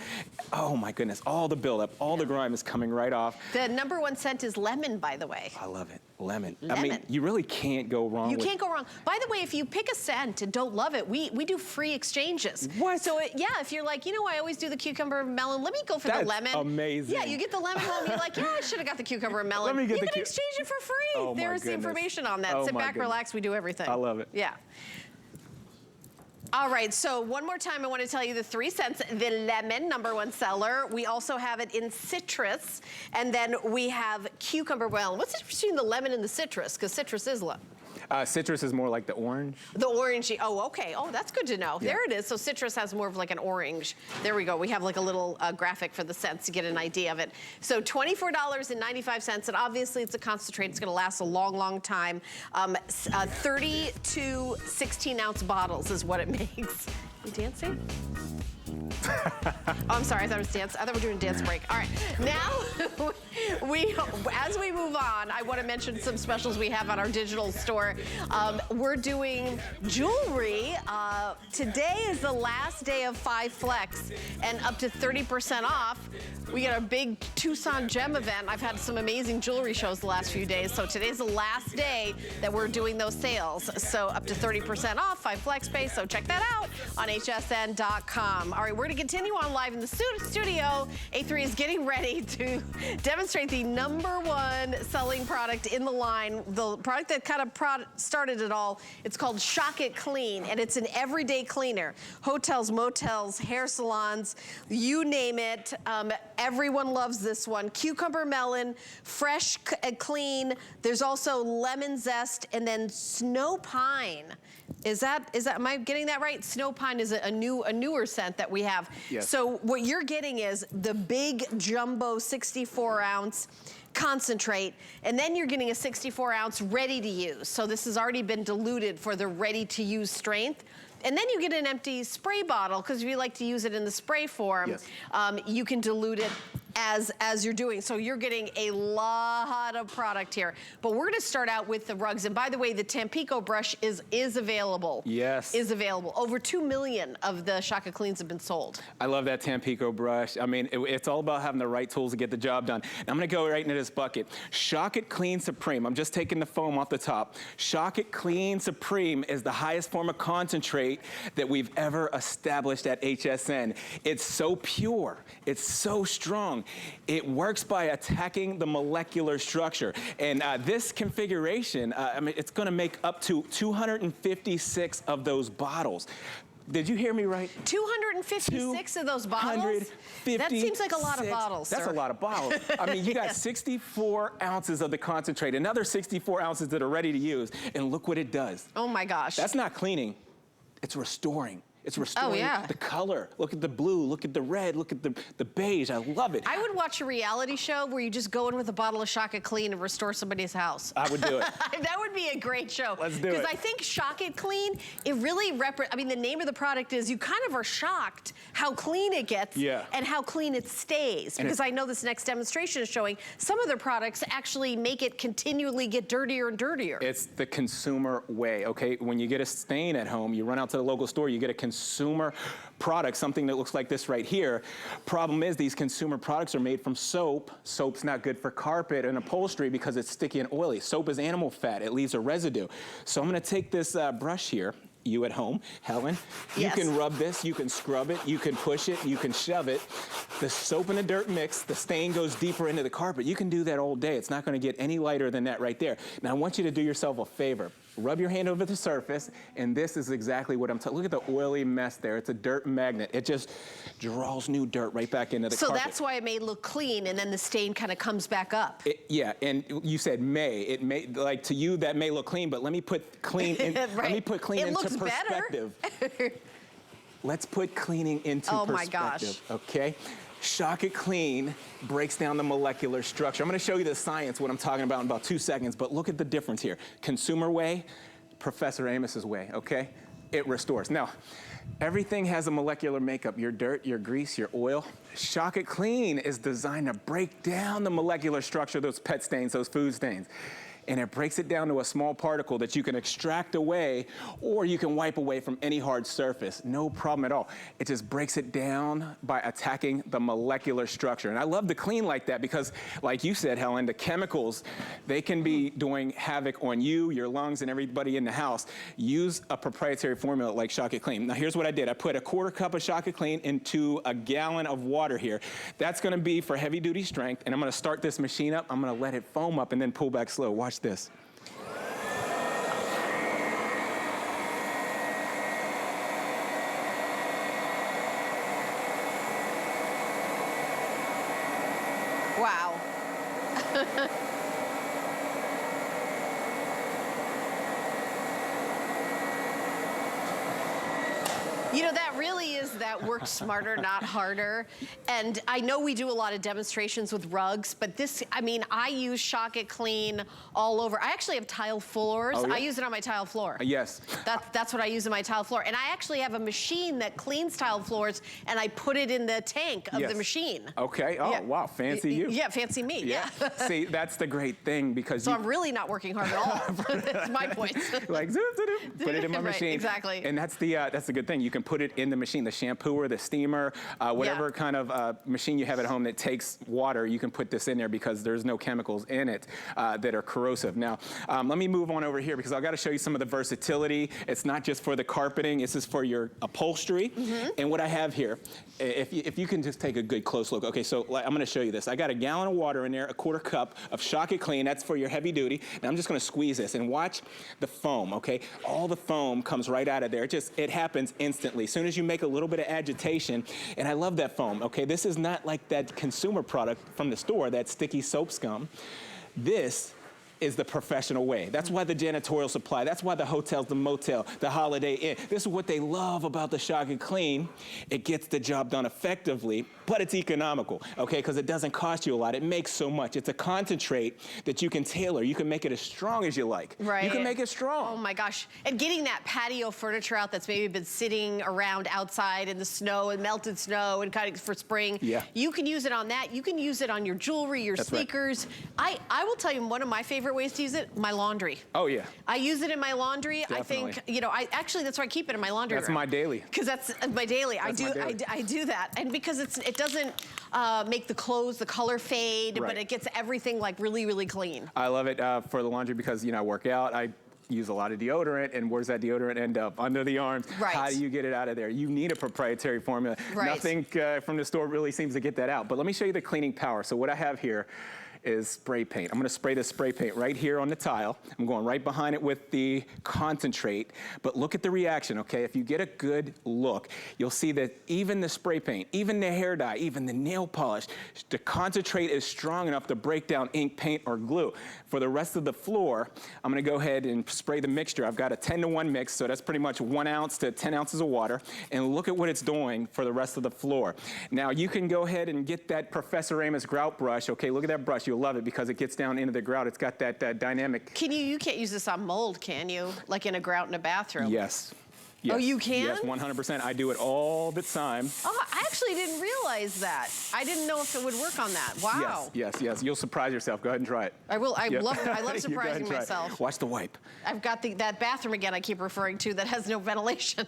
Oh my goodness, all the buildup, all the grime is coming right off. The #1 scent is lemon, by the way. I love it, lemon. I Lemon. mean, you really can't go wrong with. You can't go wrong. By the way, if you pick a scent and don't love it, we do free exchanges. What? So yeah, if you're like, you know, I always do the cucumber melon, let me go for the lemon. That's amazing. Yeah, you get the lemon home, you're like, yeah, I should have got the cucumber melon. Let me get you the can exchange it for free. Oh, my There's the goodness. information on that. Oh, Sit my back, goodness. relax, we do everything. I love it. Yeah. All right, so one more time, I want to tell you the 3 scents. The lemon, #1 seller. We also have it in citrus, and then we have cucumber melon. What's the difference between the lemon and the citrus? Because citrus is lemon. Citrus is more like the orange. The orangey. Oh, okay. Oh, that's good to know. Yeah. There it is. So citrus has more of like an orange. There we go. We have like a little graphic for the scents to get an idea of it. So $24.95, and obviously it's a concentrate. It's going to last a long, long time. 30 to 16-ounce bottles is what it makes. You dancing? Oh, I'm sorry, I thought it was dance. I thought we were doing dance break. All right, now as we move on, I want to mention some specials we have on our digital store. We're doing jewelry. Today is the last day of 5 Flex, and up to 30% off. We got a big Tucson gem event. I've had some amazing jewelry shows the last few days, so today's the last day that we're doing those sales. So up to 30% off, 5 Flex space, so check that out on hsn.com. All right, we're going to continue on live in the studio. A3 is getting ready to demonstrate the #1 selling product in the line, the product that kind of started it all. It's called Shock It Clean, and it's an everyday cleaner. Hotels, motels, hair salons, you name it. Everyone loves this one. Cucumber melon, fresh and clean. There's also lemon zest, and then snow pine. Am I getting that right? Snow pine is a newer scent that we have. Yes. So what you're getting is the big jumbo 64-ounce concentrate, and then you're getting a 64-ounce ready to use. So this has already been diluted for the ready to use strength. And then you get an empty spray bottle, because if you like to use it in the spray form, yes. You can dilute it as you're doing. So you're getting a lot of product here. But we're gonna start out with the rugs. And by the way, the Tampico brush is available. Yes. Is available. Over 2 million of the Shock It Cleans have been sold. I love that Tampico brush. I mean, it's all about having the right tools to get the job done. And I'm gonna go right into this bucket. Shock It Clean Supreme. I'm just taking the foam off the top. Shock It Clean Supreme is the highest form of concentrate that we've ever established at HSN. It's so pure. It's so strong. It works by attacking the molecular structure. And this configuration, I mean, it's gonna make up to 256 of those bottles. Did you hear me right? 256 of those bottles? That seems like a lot of bottles, That's sir. a lot of bottles. I mean, you got Yes. 64 ounces of the concentrate, another 64 ounces that are ready to use, and look what it does. Oh my gosh. That's not cleaning, it's restoring. It's restoring yeah. the color. Look at the blue, look at the red, look at the beige. I love it. I would watch a reality show where you just go in with a bottle of Shock It Clean and restore somebody's house. I would do it. That would be a great show. Let's do it. Because I think Shock It Clean, it really I mean, the name of the product is you kind of are shocked how clean it gets and how clean it stays. Because I know this next demonstration is showing some of their products actually make it continually get dirtier and dirtier. It's the consumer way, okay? When you get a stain at home, you run out to the local store, you get a consumer product, something that looks like this right here. Problem is, these consumer products are made from soap. Soap's not good for carpet and upholstery because it's sticky and oily. Soap is animal fat. It leaves a residue. So I'm gonna take this brush here, you at home, Helen, Yes. you can rub this, you can scrub it, you can push it, you can shove it. The soap and the dirt mix, the stain goes deeper into the carpet. You can do that all day. It's not going to get any lighter than that right there. Now, I want you to do yourself a favor. Rub your hand over the surface, and this is exactly what I'm talking. Look at the oily mess there. It's a dirt magnet. It just draws new dirt right back into the carpet. So that's why it may look clean, and then the stain kind of comes back up. Yeah, and you said may. It may, like to you, that may look clean, but let me put clean in, Right. let me put clean It into looks perspective. better. Let's put cleaning into Oh my perspective. gosh. Okay? Shock It Clean breaks down the molecular structure. I'm going to show you the science, what I'm talking about in about 2 seconds, but look at the difference here. Consumer way, Professor Amos's way, okay? It restores. Now, everything has a molecular makeup. Your dirt, your grease, your oil. Shock It Clean is designed to break down the molecular structure of those pet stains, those food stains. And it breaks it down to a small particle that you can extract away, or you can wipe away from any hard surface. No problem at all. It just breaks it down by attacking the molecular structure. And I love the clean like that because, like you said, Helen, the chemicals, they can be doing havoc on you, your lungs, and everybody in the house. Use a proprietary formula like Shock It Clean. Now, here's what I did. I put a 1/4 cup of Shock It Clean into a gallon of water here. That's gonna be for heavy-duty strength, and I'm gonna start this machine up. I'm gonna let it foam up and then pull back slow. Watch this. Wow. You know, that really is that work smarter, not harder. And I know we do a lot of demonstrations with rugs, but this, I mean, I use Shock It Clean all over. I actually have tile floors. Oh, yeah? I use it on my tile floor. Yes. That's what I use in my tile floor. And I actually have a machine that cleans tile floors, and I put it in the tank of Yes. the machine. Okay. Oh, Yeah. Wow. Fancy you. Yeah, fancy me. Yeah. See, that's the great thing because So you I'm really not working hard at all. That's my point. like zoop, zoop, zoop, put it in my Right, machine. exactly. And that's the good thing. You can put it in the machine, the shampooer, the steamer, whatever kind of machine you have at home that takes water. You can put this in there because there's no chemicals in it that are corrosive. Now, let me move on over here because I've got to show you some of the versatility. It's not just for the carpeting. This is for your upholstery. And what I have here, if you can just take a good close look. Okay, so I'm going to show you this. I got a gallon of water in there, a 1/4 cup of Shock It Clean. That's for your heavy duty. Now I'm just going to squeeze this and watch the foam. Okay, all the foam comes right out of there. It happens instantly. As soon as you make a little bit of agitation, and I love that foam. Okay, this is not like that consumer product from the store, that sticky soap scum. This is the professional way. That's why the janitorial supply, that's why the hotels, the motel, the Holiday Inn, this is what they love about the Shock It Clean. It gets the job done effectively, but it's economical, okay? Because it doesn't cost you a lot. It makes so much. It's a concentrate that you can tailor. You can make it as strong as you like. Right. You can make it strong. Oh my gosh. And getting that patio furniture out that's maybe been sitting around outside in the snow and melted snow and kind of for spring. Yeah. You can use it on that. You can use it on your jewelry, your That's right. sneakers. I will tell you one of my favorite ways to use it, my laundry. Oh, yeah. I use it in my laundry. Definitely. I think, you know, actually that's why I keep it in my laundry That's room. my daily. Because that's my daily. That's my daily. I do that. And because it doesn't make the clothes, the color fade, Right. but it gets everything like really, really clean. I love it for the laundry because, you know, I work out. I use a lot of deodorant, and where's that deodorant end up? Under the arms. Right. How do you get it out of there? You need a proprietary formula. Right. Nothing from the store really seems to get that out. But let me show you the cleaning power. So what I have here is spray paint. I'm gonna spray this spray paint right here on the tile. I'm going right behind it with the concentrate, but look at the reaction, okay? If you get a good look, you'll see that even the spray paint, even the hair dye, even the nail polish, the concentrate is strong enough to break down ink, paint, or glue. For the rest of the floor, I'm gonna go ahead and spray the mixture. I've got a 10-to-1 mix, so that's pretty much 1 ounce to 10 ounces of water, and look at what it's doing for the rest of the floor. Now, you can go ahead and get that Professor Amos grout brush, okay? Look at that brush. You'll love it because it gets down into the grout. It's got that dynamic. You can't use this on mold, can you? Like in a grout in a bathroom? Yes. Yes. Oh, you can? Yes, 100%. I do it all the time. Oh, I actually didn't realize that. I didn't know if it would work on that. Wow. Yes. You'll surprise yourself. Go ahead and try it. I will. I Yep. love You go ahead surprising and try it. myself. Watch the wipe. I've got that bathroom again I keep referring to that has no ventilation.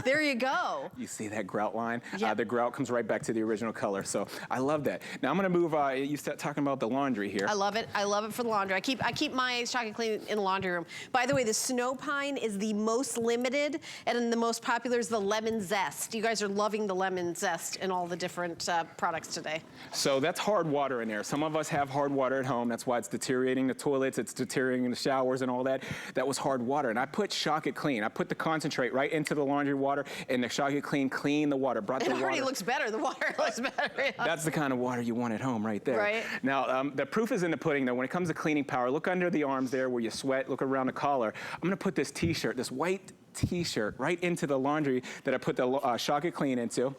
There you go. You see that grout line? Yep. The grout comes right back to the original color. So I love that. Now I'm going to move. You start talking about the laundry here. I love it. I love it for the laundry. I keep my Shock & Clean in the laundry room. By the way, the Snow Pine is the most limited, and the most popular is the Lemon Zest. You guys are loving the Lemon Zest in all the different products today. So that's hard water in there. Some of us have hard water at home. That's why it's deteriorating the toilets, it's deteriorating the showers and all that. That was hard water. And I put Shock It Clean. I put the concentrate right into the laundry water, and the Shock It Clean cleaned the water, brought the water. It already looks better. The water looks better. Yeah. That's the kind of water you want at home right there. Right. Now, the proof is in the pudding, though. When it comes to cleaning power, look under the arms there where you sweat, look around the collar. I'm going to put this T-shirt, this white T-shirt, right into the laundry that I put the Shock It Clean into.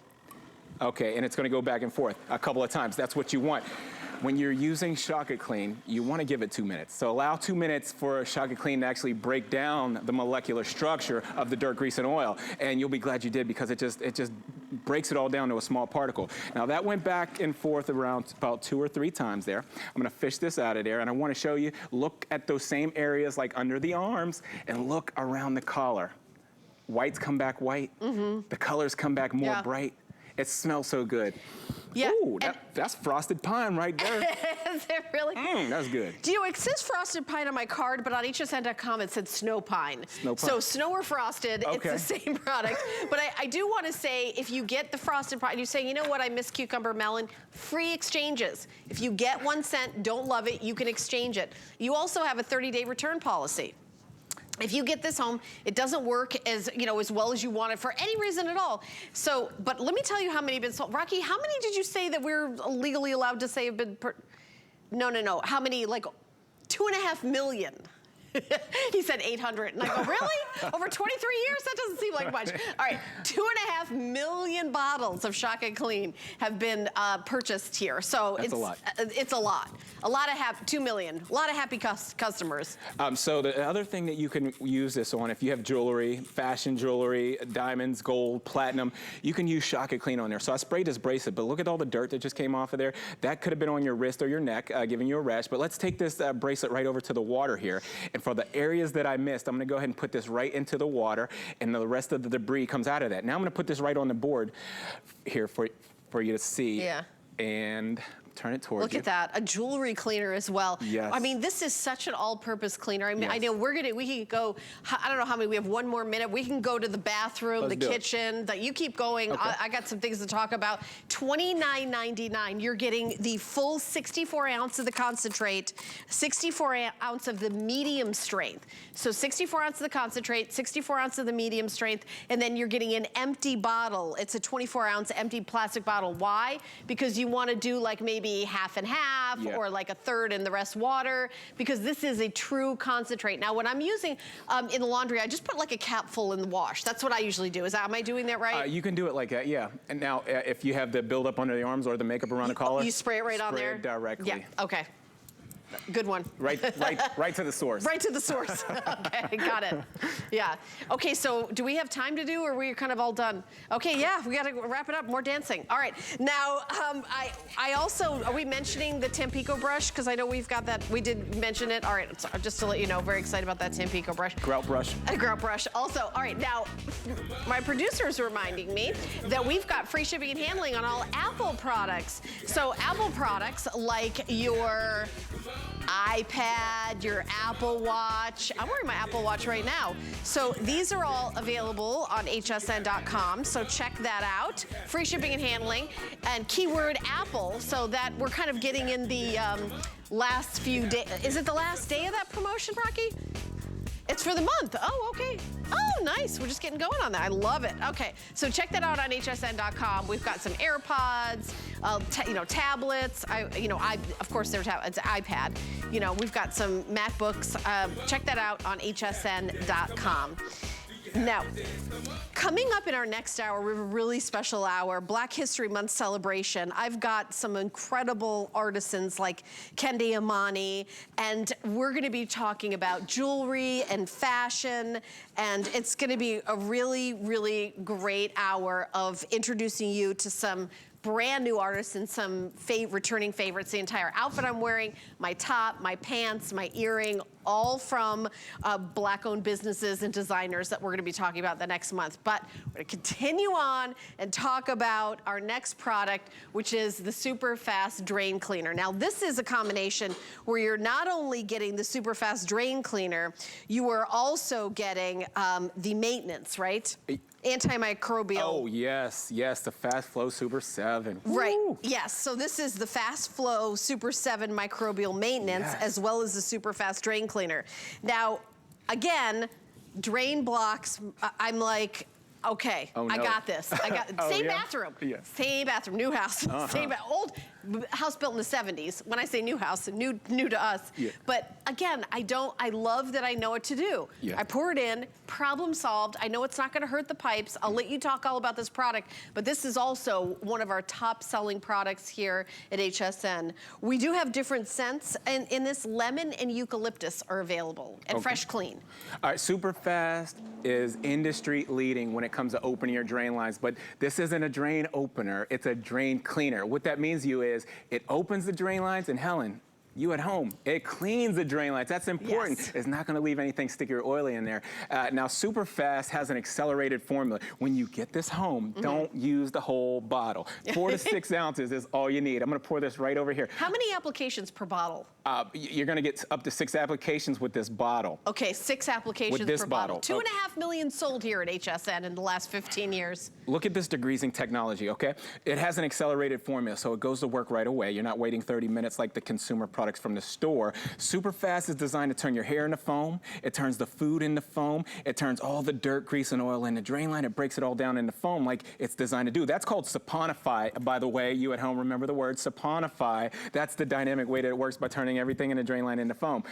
Okay, and it's going to go back and forth a couple of times. That's what you want. When you're using Shock It Clean, you want to give it 2 minutes. So allow 2 minutes for Shock It Clean to actually break down the molecular structure of the dirt, grease, and oil. And you'll be glad you did, because it just breaks it all down to a small particle. Now that went back and forth around about 2 or 3 times there. I'm going to fish this out of there, and I want to show you, look at those same areas like under the arms, and look around the collar. Whites come back white. The colors come back more bright. It smells so good. Yeah. Ooh, that's frosted pine right there. Is it really? That's good. Do you know, it says frosted pine on my card, but on HSN.com it said snow pine. Snow pine. So snow or frosted, Okay. it's the same product. But I do want to say, if you get the frosted pine, you say, you know what, I miss cucumber melon, free exchanges. If you get 1 cent, don't love it, you can exchange it. You also have a 30-day return policy. If you get this home, it doesn't work as well as you want it for any reason at all. So, but let me tell you how many have been sold. Rocky, how many did you say that we're legally allowed to say have been? No. How many? Like 2.5 million. He said 800, and I go, really? Over 23 years? That doesn't seem like much. All right, 2.5 million bottles of Shock It Clean have been purchased here. So That's a lot. It's a lot. A lot of 2 million. A lot of happy customers. So the other thing that you can use this on, if you have jewelry, fashion jewelry, diamonds, gold, platinum, you can use Shock It Clean on there. So I sprayed this bracelet, but look at all the dirt that just came off of there. That could have been on your wrist or your neck, giving you a rash. But let's take this bracelet right over to the water here. And for the areas that I missed, I'm gonna go ahead and put this right into the water, and the rest of the debris comes out of that. Now I'm gonna put this right on the board here for you to see. Yeah. And turn it towards you. Look at that, a jewelry cleaner as well. Yes. I mean, this is such an all-purpose cleaner. I mean, Yes. I know we can go, I don't know how many, we have 1 more minute. We can go to the bathroom, Let's the do it. kitchen, you keep going. Okay. I got some things to talk about. $29.99, you're getting the full 64 ounce of the concentrate, 64 ounce of the medium strength. So 64 ounce of the concentrate, 64 ounce of the medium strength, and then you're getting an empty bottle. It's a 24 ounce empty plastic bottle. Why? Because you want to do like maybe half and half, Yeah. or like a third and the rest water, because this is a true concentrate. Now, when I'm using in the laundry, I just put like a cap full in the wash. That's what I usually do. Am I doing that right? You can do it like that, yeah. And now, if you have the buildup under the arms or the makeup around the collar, you spray it right on there? Spray it directly. Yeah, okay. Good one. Right to the source. Right to the source. Okay, got it. Yeah. Okay, so do we have time to do, or are we kind of all done? Okay, yeah, we got to wrap it up. More dancing. All right. Now, I also, are we mentioning the Tampico brush? Because I know we've got that. We did mention it. All right, just to let you know, very excited about that Tampico brush. Grout brush. A grout brush. Also, all right, now, my producer's reminding me that we've got free shipping and handling on all Apple products. So Apple products like your iPad, your Apple Watch. I'm wearing my Apple Watch right now. So these are all available on hsn.com. So check that out. Free shipping and handling, and keyword Apple, so that we're kind of getting in the last few days. Is it the last day of that promotion, Rocky? It's for the month. Oh, okay. Oh, nice. We're just getting going on that. I love it. Okay, so check that out on hsn.com. We've got some AirPods, tablets. Of course, there's it's an iPad. We've got some MacBooks. Check that out on hsn.com. Now, coming up in our next hour, we have a really special hour, Black History Month celebration. I've got some incredible artisans like Kendi Amani, and we're gonna be talking about jewelry and fashion, and it's gonna be a really, really great hour of introducing you to some brand new artists and some returning favorites. The entire outfit I'm wearing, my top, my pants, my earring, all from Black-owned businesses and designers that we're gonna be talking about the next month. But we're gonna continue on and talk about our next product, which is the Super Fast Drain Cleaner. Now, this is a combination where you're not only getting the Super Fast Drain Cleaner, you are also getting the maintenance, right? Antimicrobial. Oh, yes, the Fast Flow Super 7. Right, Woo! yes. So this is the Fast Flow Super 7 microbial maintenance, Yes. as well as the Super Fast Drain Cleaner. Now, again, drain blocks, I'm like, okay, Oh, no. I got this. I got Oh, same yeah? bathroom, Yeah. same bathroom, new house, same old house built in the 70s. When I say new house, new to us. Yeah. But again, I love that I know what to do. Yeah. I pour it in, problem solved. I know it's not gonna hurt the pipes. I'll let you talk all about this product, but this is also one of our top selling products here at HSN. We do have different scents, and in this, lemon and eucalyptus are available, and fresh clean. All right, Super Fast is industry leading when it comes to opening your drain lines, but this isn't a drain opener, it's a drain cleaner. What that means to you is it opens the drain lines, and Helen, you at home, it cleans the drain lines. That's important. Yes. It's not gonna leave anything sticky or oily in there. Now, Super Fast has an accelerated formula. When you get this home, don't use the whole bottle. 4 to 6 ounces is all you need. I'm gonna pour this right over here. How many applications per bottle? You're gonna get up to 6 applications with this bottle. Okay, 6 applications With this per bottle. bottle. 2.5 million sold here at HSN in the last 15 years. Look at this degreasing technology, okay? It has an accelerated formula, so it goes to work right away. You're not waiting 30 minutes like the consumer products from the store. Super Fast is designed to turn your hair into foam. It turns the food into foam. It turns all the dirt, grease, and oil in the drain line. It breaks it all down into foam like it's designed to do. That's called saponify, by the way. You at home remember the word saponify. That's the dynamic way that it works by turning everything in the drain line into foam.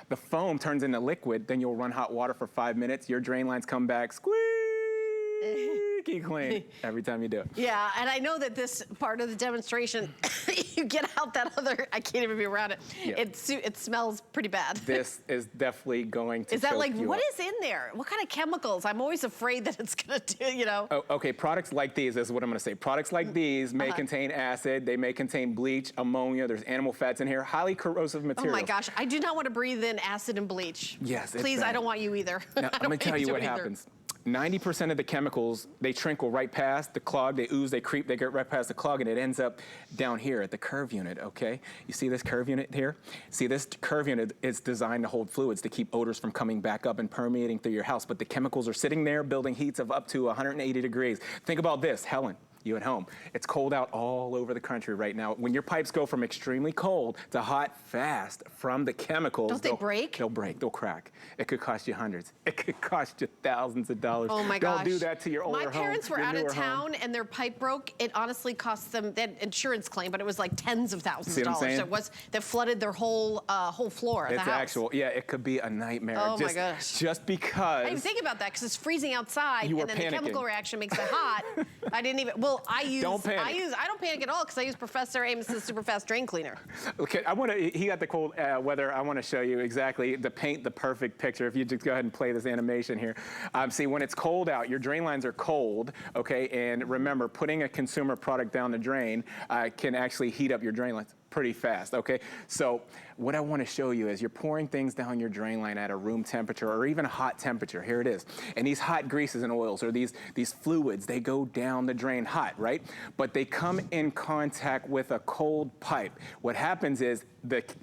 The foam turns into liquid, then you'll run hot water for 5 minutes. Your drain lines come back squeaky clean every time you do it. Yeah, and I know that this part of the demonstration, you get out that other, I can't even be around it. Yeah. It smells pretty bad. This is definitely going to Is that choke like, you what up. is in there? What kind of chemicals? I'm always afraid that it's gonna do, you know? Oh, okay, products like these is what I'm gonna say. Products like these may Uh-huh. contain acid, they may contain bleach, ammonia, there's animal fats in here, highly corrosive Oh materials. my gosh, I do not want to breathe in acid and bleach. Yes, it's Please, I bad. don't want you either. Now, I'm gonna tell you what happens. 90% of the chemicals, they trickle right past the clog, they ooze, they creep, they get right past the clog, and it ends up down here at the curve unit, okay? You see this curve unit here? See, this curve unit is designed to hold fluids to keep odors from coming back up and permeating through your house, but the chemicals are sitting there building heats of up to 180 degrees. Think about this, Helen. You at home. It's cold out all over the country right now. When your pipes go from extremely cold to hot fast from the chemicals, Don't they break? They'll break, they'll crack. It could cost you hundreds. It could cost you thousands of dollars. Oh my gosh. Don't do that to your older home. My parents were your out of newer home. town and their pipe broke. It honestly cost them, they had insurance claim, but it was like tens of thousands See of what I'm dollars. saying? It was, that flooded their whole floor of the It's house. actual, yeah, it could be a nightmare. Oh my just, gosh. Just because. I didn't even think about that because it's freezing outside, You and were then the chemical panicking. reaction makes it hot. I didn't even. Well, I don't panic at all because I use Professor Amos's Super Fast Drain Cleaner. Okay, he got the cold weather. I want to show you exactly to paint the perfect picture. If you just go ahead and play this animation here. See, when it's cold out, your drain lines are cold, okay? And remember, putting a consumer product down the drain can actually heat up your drain lines pretty fast, okay? So what I want to show you is you're pouring things down your drain line at a room temperature or even a hot temperature. Here it is. And these hot greases and oils or these fluids, they go down the drain hot, right? But they come in contact with a cold pipe. What happens is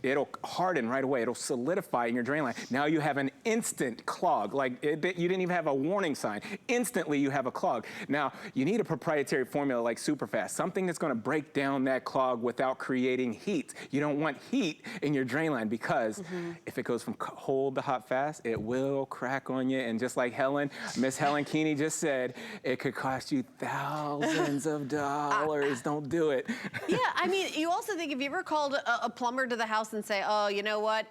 it'll harden right away. It'll solidify in your drain line. Now you have an instant clog. Like you didn't even have a warning sign. Instantly you have a clog. Now you need a proprietary formula like Superfast, something that's going to break down that clog without creating heat. You don't want heat in your drain line because if it goes from cold to hot fast, it will crack on you. And just like Miss Helen Keeney just said, it could cost you thousands of dollars. Don't do it. Yeah, I mean, you also think, if you ever called a plumber to the house and say, oh, you know what,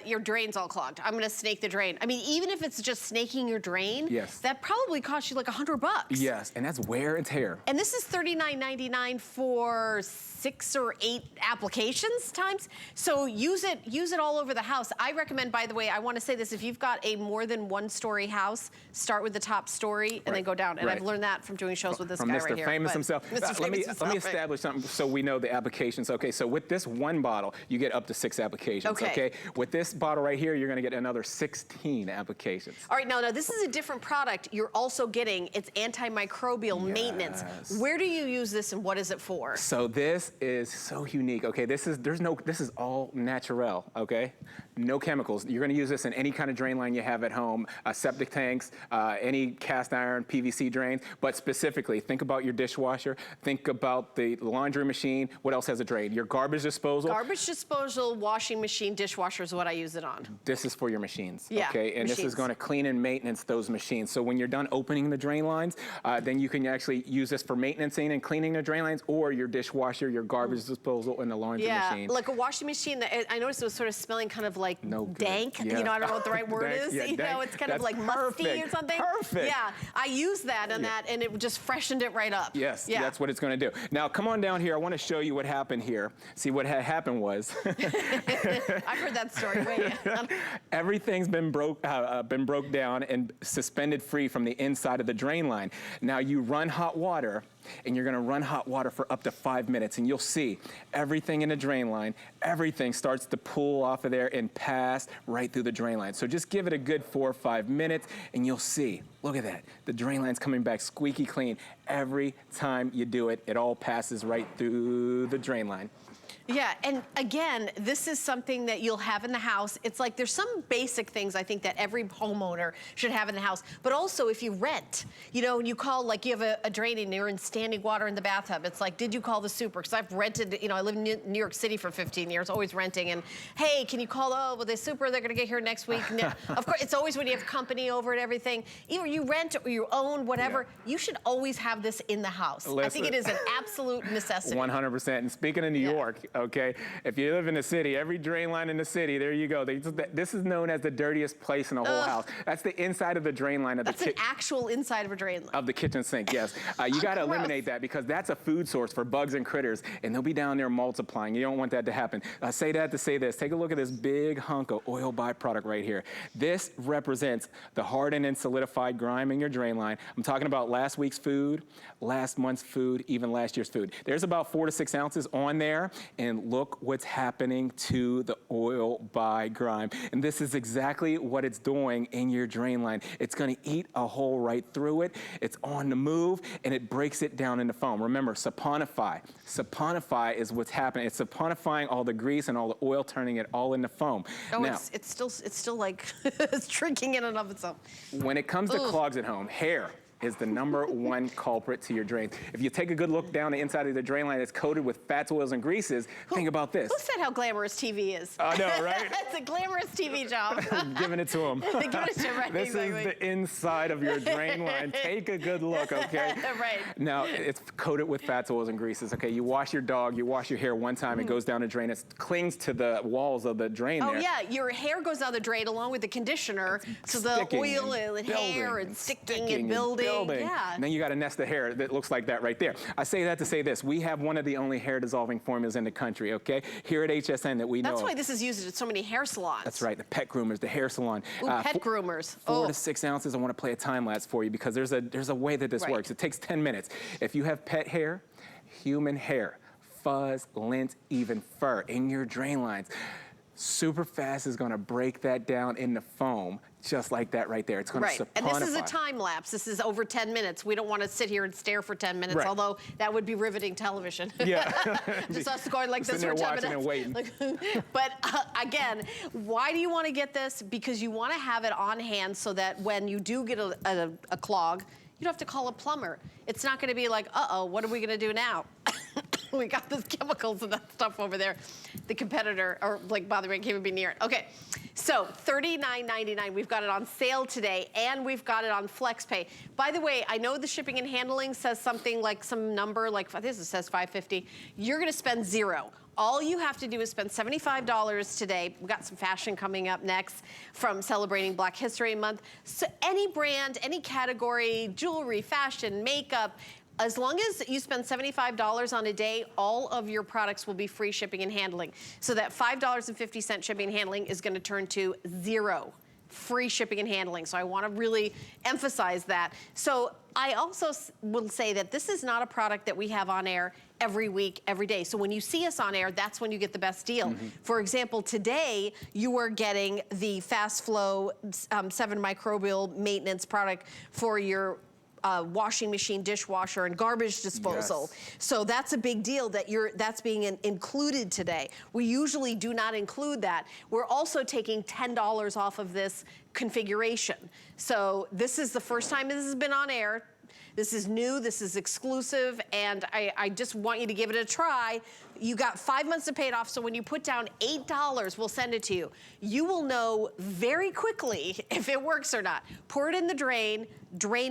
your drain's all clogged. I'm gonna snake the drain. I mean, even if it's just snaking your drain, yes, that probably costs you like $100. Yes, and that's wear and tear. And this is $39.99 for 6 or 8 applications times. So use it all over the house. I recommend, by the way, I want to say this, if you've got a more than 1-story house, start with the top story and then go down. And I've learned that from doing shows with this guy right here. From Mr. Famous himself. Let me establish something so we know the applications. Okay, so with this one bottle, you get up to 6 applications. Okay. With this bottle right here, you're going to get another 16 applications. All right, now this is a different product. You're also getting its antimicrobial maintenance. Where do you use this and what is it for? So this is so unique. Okay, this is all natural. Okay, no chemicals. You're going to use this in any kind of drain line you have at home, septic tanks, any cast iron, PVC drains. But specifically, think about your dishwasher. Think about the laundry machine. What else has a drain? Your garbage disposal. Garbage disposal, washing machine, dishwasher is what I use it on. This is for your machines. Yeah, okay, and this is going to clean and maintenance those machines. So when you're done opening the drain lines, then you can actually use this for maintaining and cleaning the drain lines, or your dishwasher, your garbage disposal, and the laundry machine. Yeah, like a washing machine that I noticed it was sort of smelling kind of like dank. Yeah. You know, I don't know what the right word Dank, is. yeah, you dank. know, it's kind of That's like musty or something. Perfect. Yeah, I used that on that, and it just freshened it right up. Yes, that's what it's going to do. Now, come on down here. I want to show you what happened here. See, what had happened was I've heard that story. Wait. Everything's been broke down and suspended free from the inside of the drain line. Now you run hot water, and you're going to run hot water for up to 5 minutes, and you'll see everything in the drain line, everything starts to pull off of there and pass right through the drain line. So just give it a good 4 or 5 minutes, and you'll see. Look at that. The drain line's coming back squeaky clean. Every time you do it, it all passes right through the drain line. Yeah, and again, this is something that you'll have in the house. It's like there's some basic things I think that every homeowner should have in the house. But also if you rent, you know, and you call, like you have a drain and you're in standing water in the bathtub, it's like, did you call the super? Because I've rented, you know, I live in New York City for 15 years, always renting. And hey, can you call, well, the super, they're going to get here next week. No. Of course, it's always when you have company over and everything. Either you rent or you own, whatever, you should always have this in the house. Listen, I think it is an absolute necessity. 100%. And speaking of New York, okay, if you live in the city, every drain line in the city, there you go. This is known as the dirtiest place in the whole house. That's the inside of the drain line of the kitchen. That's an actual inside of a drain line. Of the kitchen sink, yes. You got to eliminate that because that's a food source for bugs and critters, and they'll be down there multiplying. You don't want that to happen. I say that to say this. Take a look at this big hunk of oil byproduct right here. This represents the hardened and solidified grime in your drain line. I'm talking about last week's food, last month's food, even last year's food. There's about 4 to 6 ounces on there, and look what's happening to the oil by grime. And this is exactly what it's doing in your drain line. It's going to eat a hole right through it. It's on the move, and it breaks it down into foam. Remember, saponify. Saponify is what's happening. It's saponifying all the grease and all the oil, turning it all into foam. Oh, now, it's still like it's drinking in and of itself. When it comes to clogs at home, hair is the #1 culprit to your drains. If you take a good look down the inside of the drain line that's coated with fats, oils, and greases, think about this. Who said how glamorous TV is? I know, right? It's a glamorous TV job. Giving it to them. Giving it to them, right? This is the inside of your drain line. Take a good look, okay? Right. Now, it's coated with fats, oils, and greases, okay? You wash your dog, you wash your hair one time, it goes down the drain. It clings to the walls of the drain there. Oh, yeah, your hair goes down the drain along with the conditioner, so the oil and hair and sticking and building. Yeah. And then you got a nest of hair that looks like that right there. I say that to say this. We have one of the only hair dissolving formulas in the country, okay? Here at HSN that we know. That's why this is used at so many hair salons. That's right, the pet groomers, the hair salon. Ooh, pet groomers. 4 to 6 ounces. I want to play a time lapse for you because there's a way that this works. It takes 10 minutes. If you have pet hair, human hair, fuzz, lint, even fur in your drain lines, super fast is going to break that down into foam, just like that right there. It's going to saponify. And this is a time lapse. This is over 10 minutes. We don't want to sit here and stare for 10 minutes, although that would be riveting television. Yeah. Just us going like this for 10 minutes. And waiting. But again, why do you want to get this? Because you want to have it on hand so that when you do get a clog, you don't have to call a plumber. It's not going to be like, uh-oh, what are we going to do now? we got those chemicals and that stuff over there. The competitor, or like, by the way, can't even be near it. Okay, so $39.99. We've got it on sale today, and we've got it on FlexPay. By the way, I know the shipping and handling says something like some number, like this says $5.50. You're gonna spend $0. All you have to do is spend $75 today. We've got some fashion coming up next from celebrating Black History Month. So any brand, any category, jewelry, fashion, makeup, as long as you spend $75 on a day, all of your products will be free shipping and handling. So that $5.50 shipping and handling is gonna turn to $0. Free shipping and handling. So I want to really emphasize that. So I also will say that this is not a product that we have on air every week, every day. So when you see us on air, that's when you get the best deal. For example, today you are getting the Fast Flow 7 microbial maintenance product for your washing machine, dishwasher, and garbage disposal. Yes. So that's a big deal that that's being included today. We usually do not include that. We're also taking $10 off of this configuration. So this is the first time this has been on air. This is new, this is exclusive, and I just want you to give it a try. You got 5 months to pay it off, so when you put down $8, we'll send it to you. You will know very quickly if it works or not. Pour it in the drain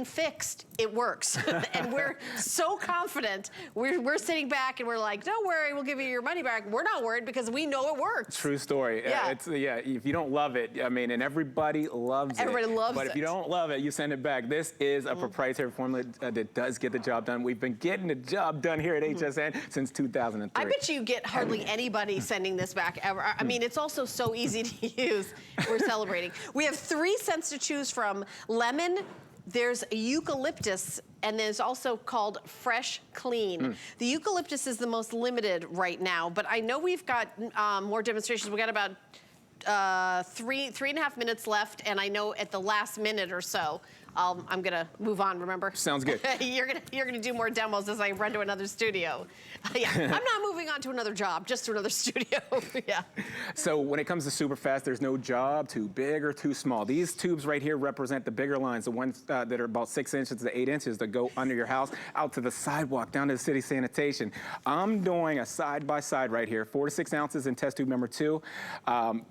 fixed, it works. And we're so confident. We're sitting back and we're like, don't worry, we'll give you your money back. We're not worried because we know it works. True story. Yeah. If you don't love it, I mean, and everybody loves it. Everybody loves it. But if you don't love it, you send it back. This is a proprietary formula that does get the job done. We've been getting the job done here at HSN since 2003. I bet you get hardly anybody sending this back ever. I mean, it's also so easy to use. We're celebrating. We have 3 scents to choose from. Lemon, there's eucalyptus, and there's also called Fresh Clean. The eucalyptus is the most limited right now, but I know we've got more demonstrations. We've got about 3.5 minutes left, and I know at the last minute or so, I'm gonna move on, remember? Sounds good. You're gonna do more demos as I run to another studio. Yeah, I'm not moving on to another job, just to another studio, yeah. So when it comes to super fast, there's no job too big or too small. These tubes right here represent the bigger lines, the ones that are about 6 inches to 8 inches that go under your house, out to the sidewalk, down to the city sanitation. I'm doing a side-by-side right here, 4 to 6 ounces in test tube number 2.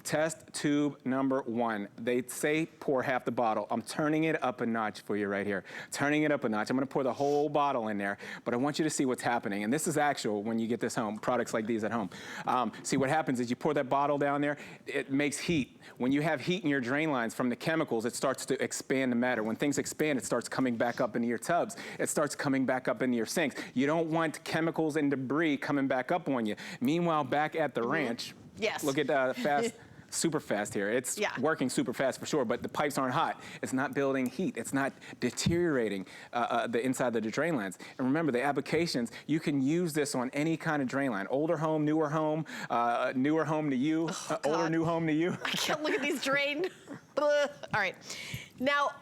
Test tube number 1. They say pour half the bottle. I'm turning it up a notch for you right here. Turning it up a notch. I'm gonna pour the whole bottle in there, but I want you to see what's happening. And this is actual when you get this home, products like these at home. See what happens is you pour that bottle down there, it makes heat. When you have heat in your drain lines from the chemicals, it starts to expand the matter. When things expand, it starts coming back up into your tubs. It starts coming back up into your sinks. You don't want chemicals and debris coming back up on you. Meanwhile, back at the ranch, yes. Look at fast. Super fast here. It's working super fast for sure, but the pipes aren't hot. It's not building heat. It's not deteriorating the inside of the drain lines. And remember, the applications, you can use this on any kind of drain line. Older home to you, older new home to you. I can't look at these drain. All right. Now,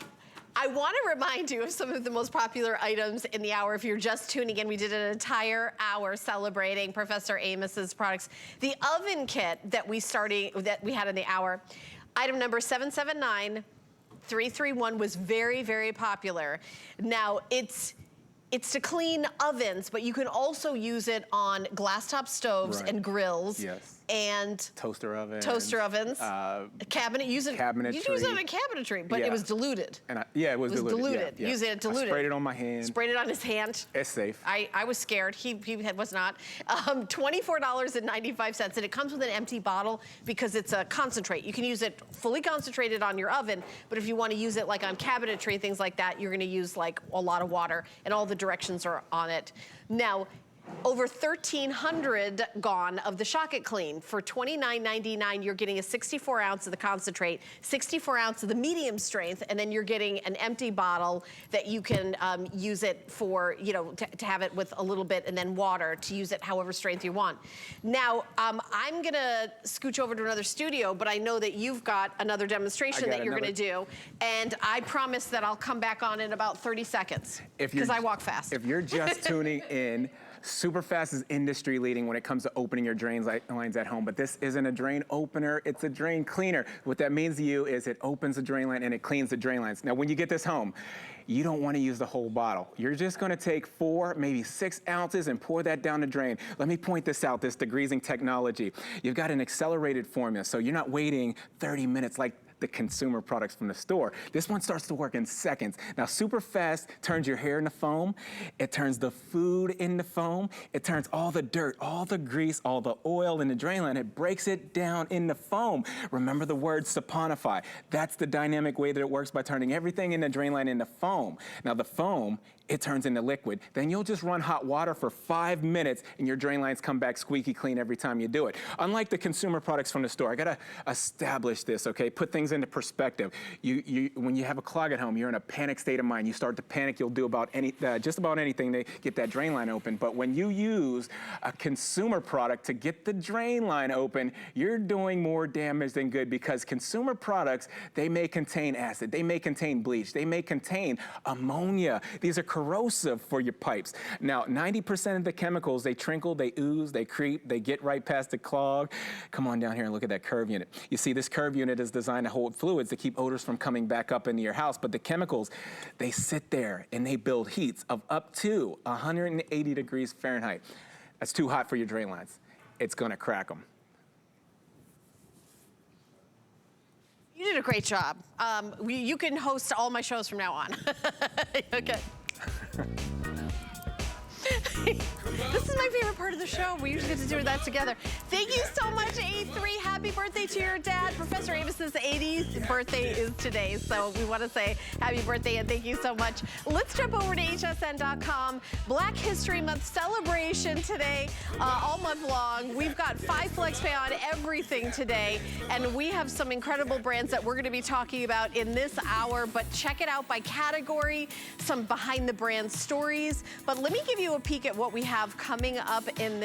I want to remind you of some of the most popular items in the hour. If you're just tuning in, we did an entire hour celebrating Professor Amos's products. The oven kit that we had in the hour, item number 779331 was very, very popular. Now, it's to clean ovens, but you can also use it on glass top stoves and grills. Yes. And toaster ovens. Cabinet, use it. Cabinetry. You use it on a cabinetry, but it was diluted. And it was diluted. Yeah. Use it diluted. I sprayed it on my hand. Sprayed it on his hand. It's safe. I was scared. He was not. $24.95, and it comes with an empty bottle because it's a concentrate. You can use it fully concentrated on your oven, but if you want to use it like on cabinetry, things like that, you're going to use like a lot of water, and all the directions are on it. Now, over 1,300 gone of the Shock It Clean. For $29.99, you're getting a 64 ounce of the concentrate, 64 ounce of the medium strength, and then you're getting an empty bottle that you can use it for, to have it with a little bit, and then water to use it however strength you want. Now, I'm gonna scooch over to another studio, but I know that you've got another demonstration that you're gonna do, and I promise that I'll come back on in about 30 seconds, because I walk fast. If you're just tuning in, Superfast is industry leading when it comes to opening your drain lines at home, but this isn't a drain opener, it's a drain cleaner. What that means to you is it opens the drain line and it cleans the drain lines. Now, when you get this home, you don't want to use the whole bottle. You're just going to take 4, maybe 6 ounces and pour that down the drain. Let me point this out, this degreasing technology. You've got an accelerated formula, so you're not waiting 30 minutes like the consumer products from the store. This one starts to work in seconds. Now, Superfast turns your hair into foam. It turns the food into foam. It turns all the dirt, all the grease, all the oil in the drain line. It breaks it down into foam. Remember the word saponify. That's the dynamic way that it works, by turning everything in the drain line into foam. Now, the foam, it turns into liquid. Then you'll just run hot water for 5 minutes and your drain lines come back squeaky clean every time you do it. Unlike the consumer products from the store, I gotta establish this, okay? Put things into perspective. When you have a clog at home, you're in a panic state of mind. You start to panic, you'll do just about anything to get that drain line open. But when you use a consumer product to get the drain line open, you're doing more damage than good, because consumer products, they may contain acid, they may contain bleach, they may contain ammonia. These are corrosive for your pipes. Now, 90% of the chemicals, they trickle, they ooze, they creep, they get right past the clog. Come on down here and look at that curve unit. You see, this curve unit is designed to hold fluids to keep odors from coming back up into your house, but the chemicals, they sit there and they build heats of up to 180 degrees Fahrenheit. That's too hot for your drain lines. It's gonna crack them. You did a great job. You can host all my shows from now on. Okay. This is my favorite part of the show. We usually get to do that together. Thank you so much, A3. Happy birthday to your dad. Professor Amos's 80th birthday is today, so we want to say happy birthday and thank you so much. Let's jump over to hsn.com. Black History Month celebration today, all month long. We've got 5 flex pay on everything today, and we have some incredible brands that we're going to be talking about in this hour, but check it out by category, some behind the brand stories. But let me give you a peek at what we have coming up in this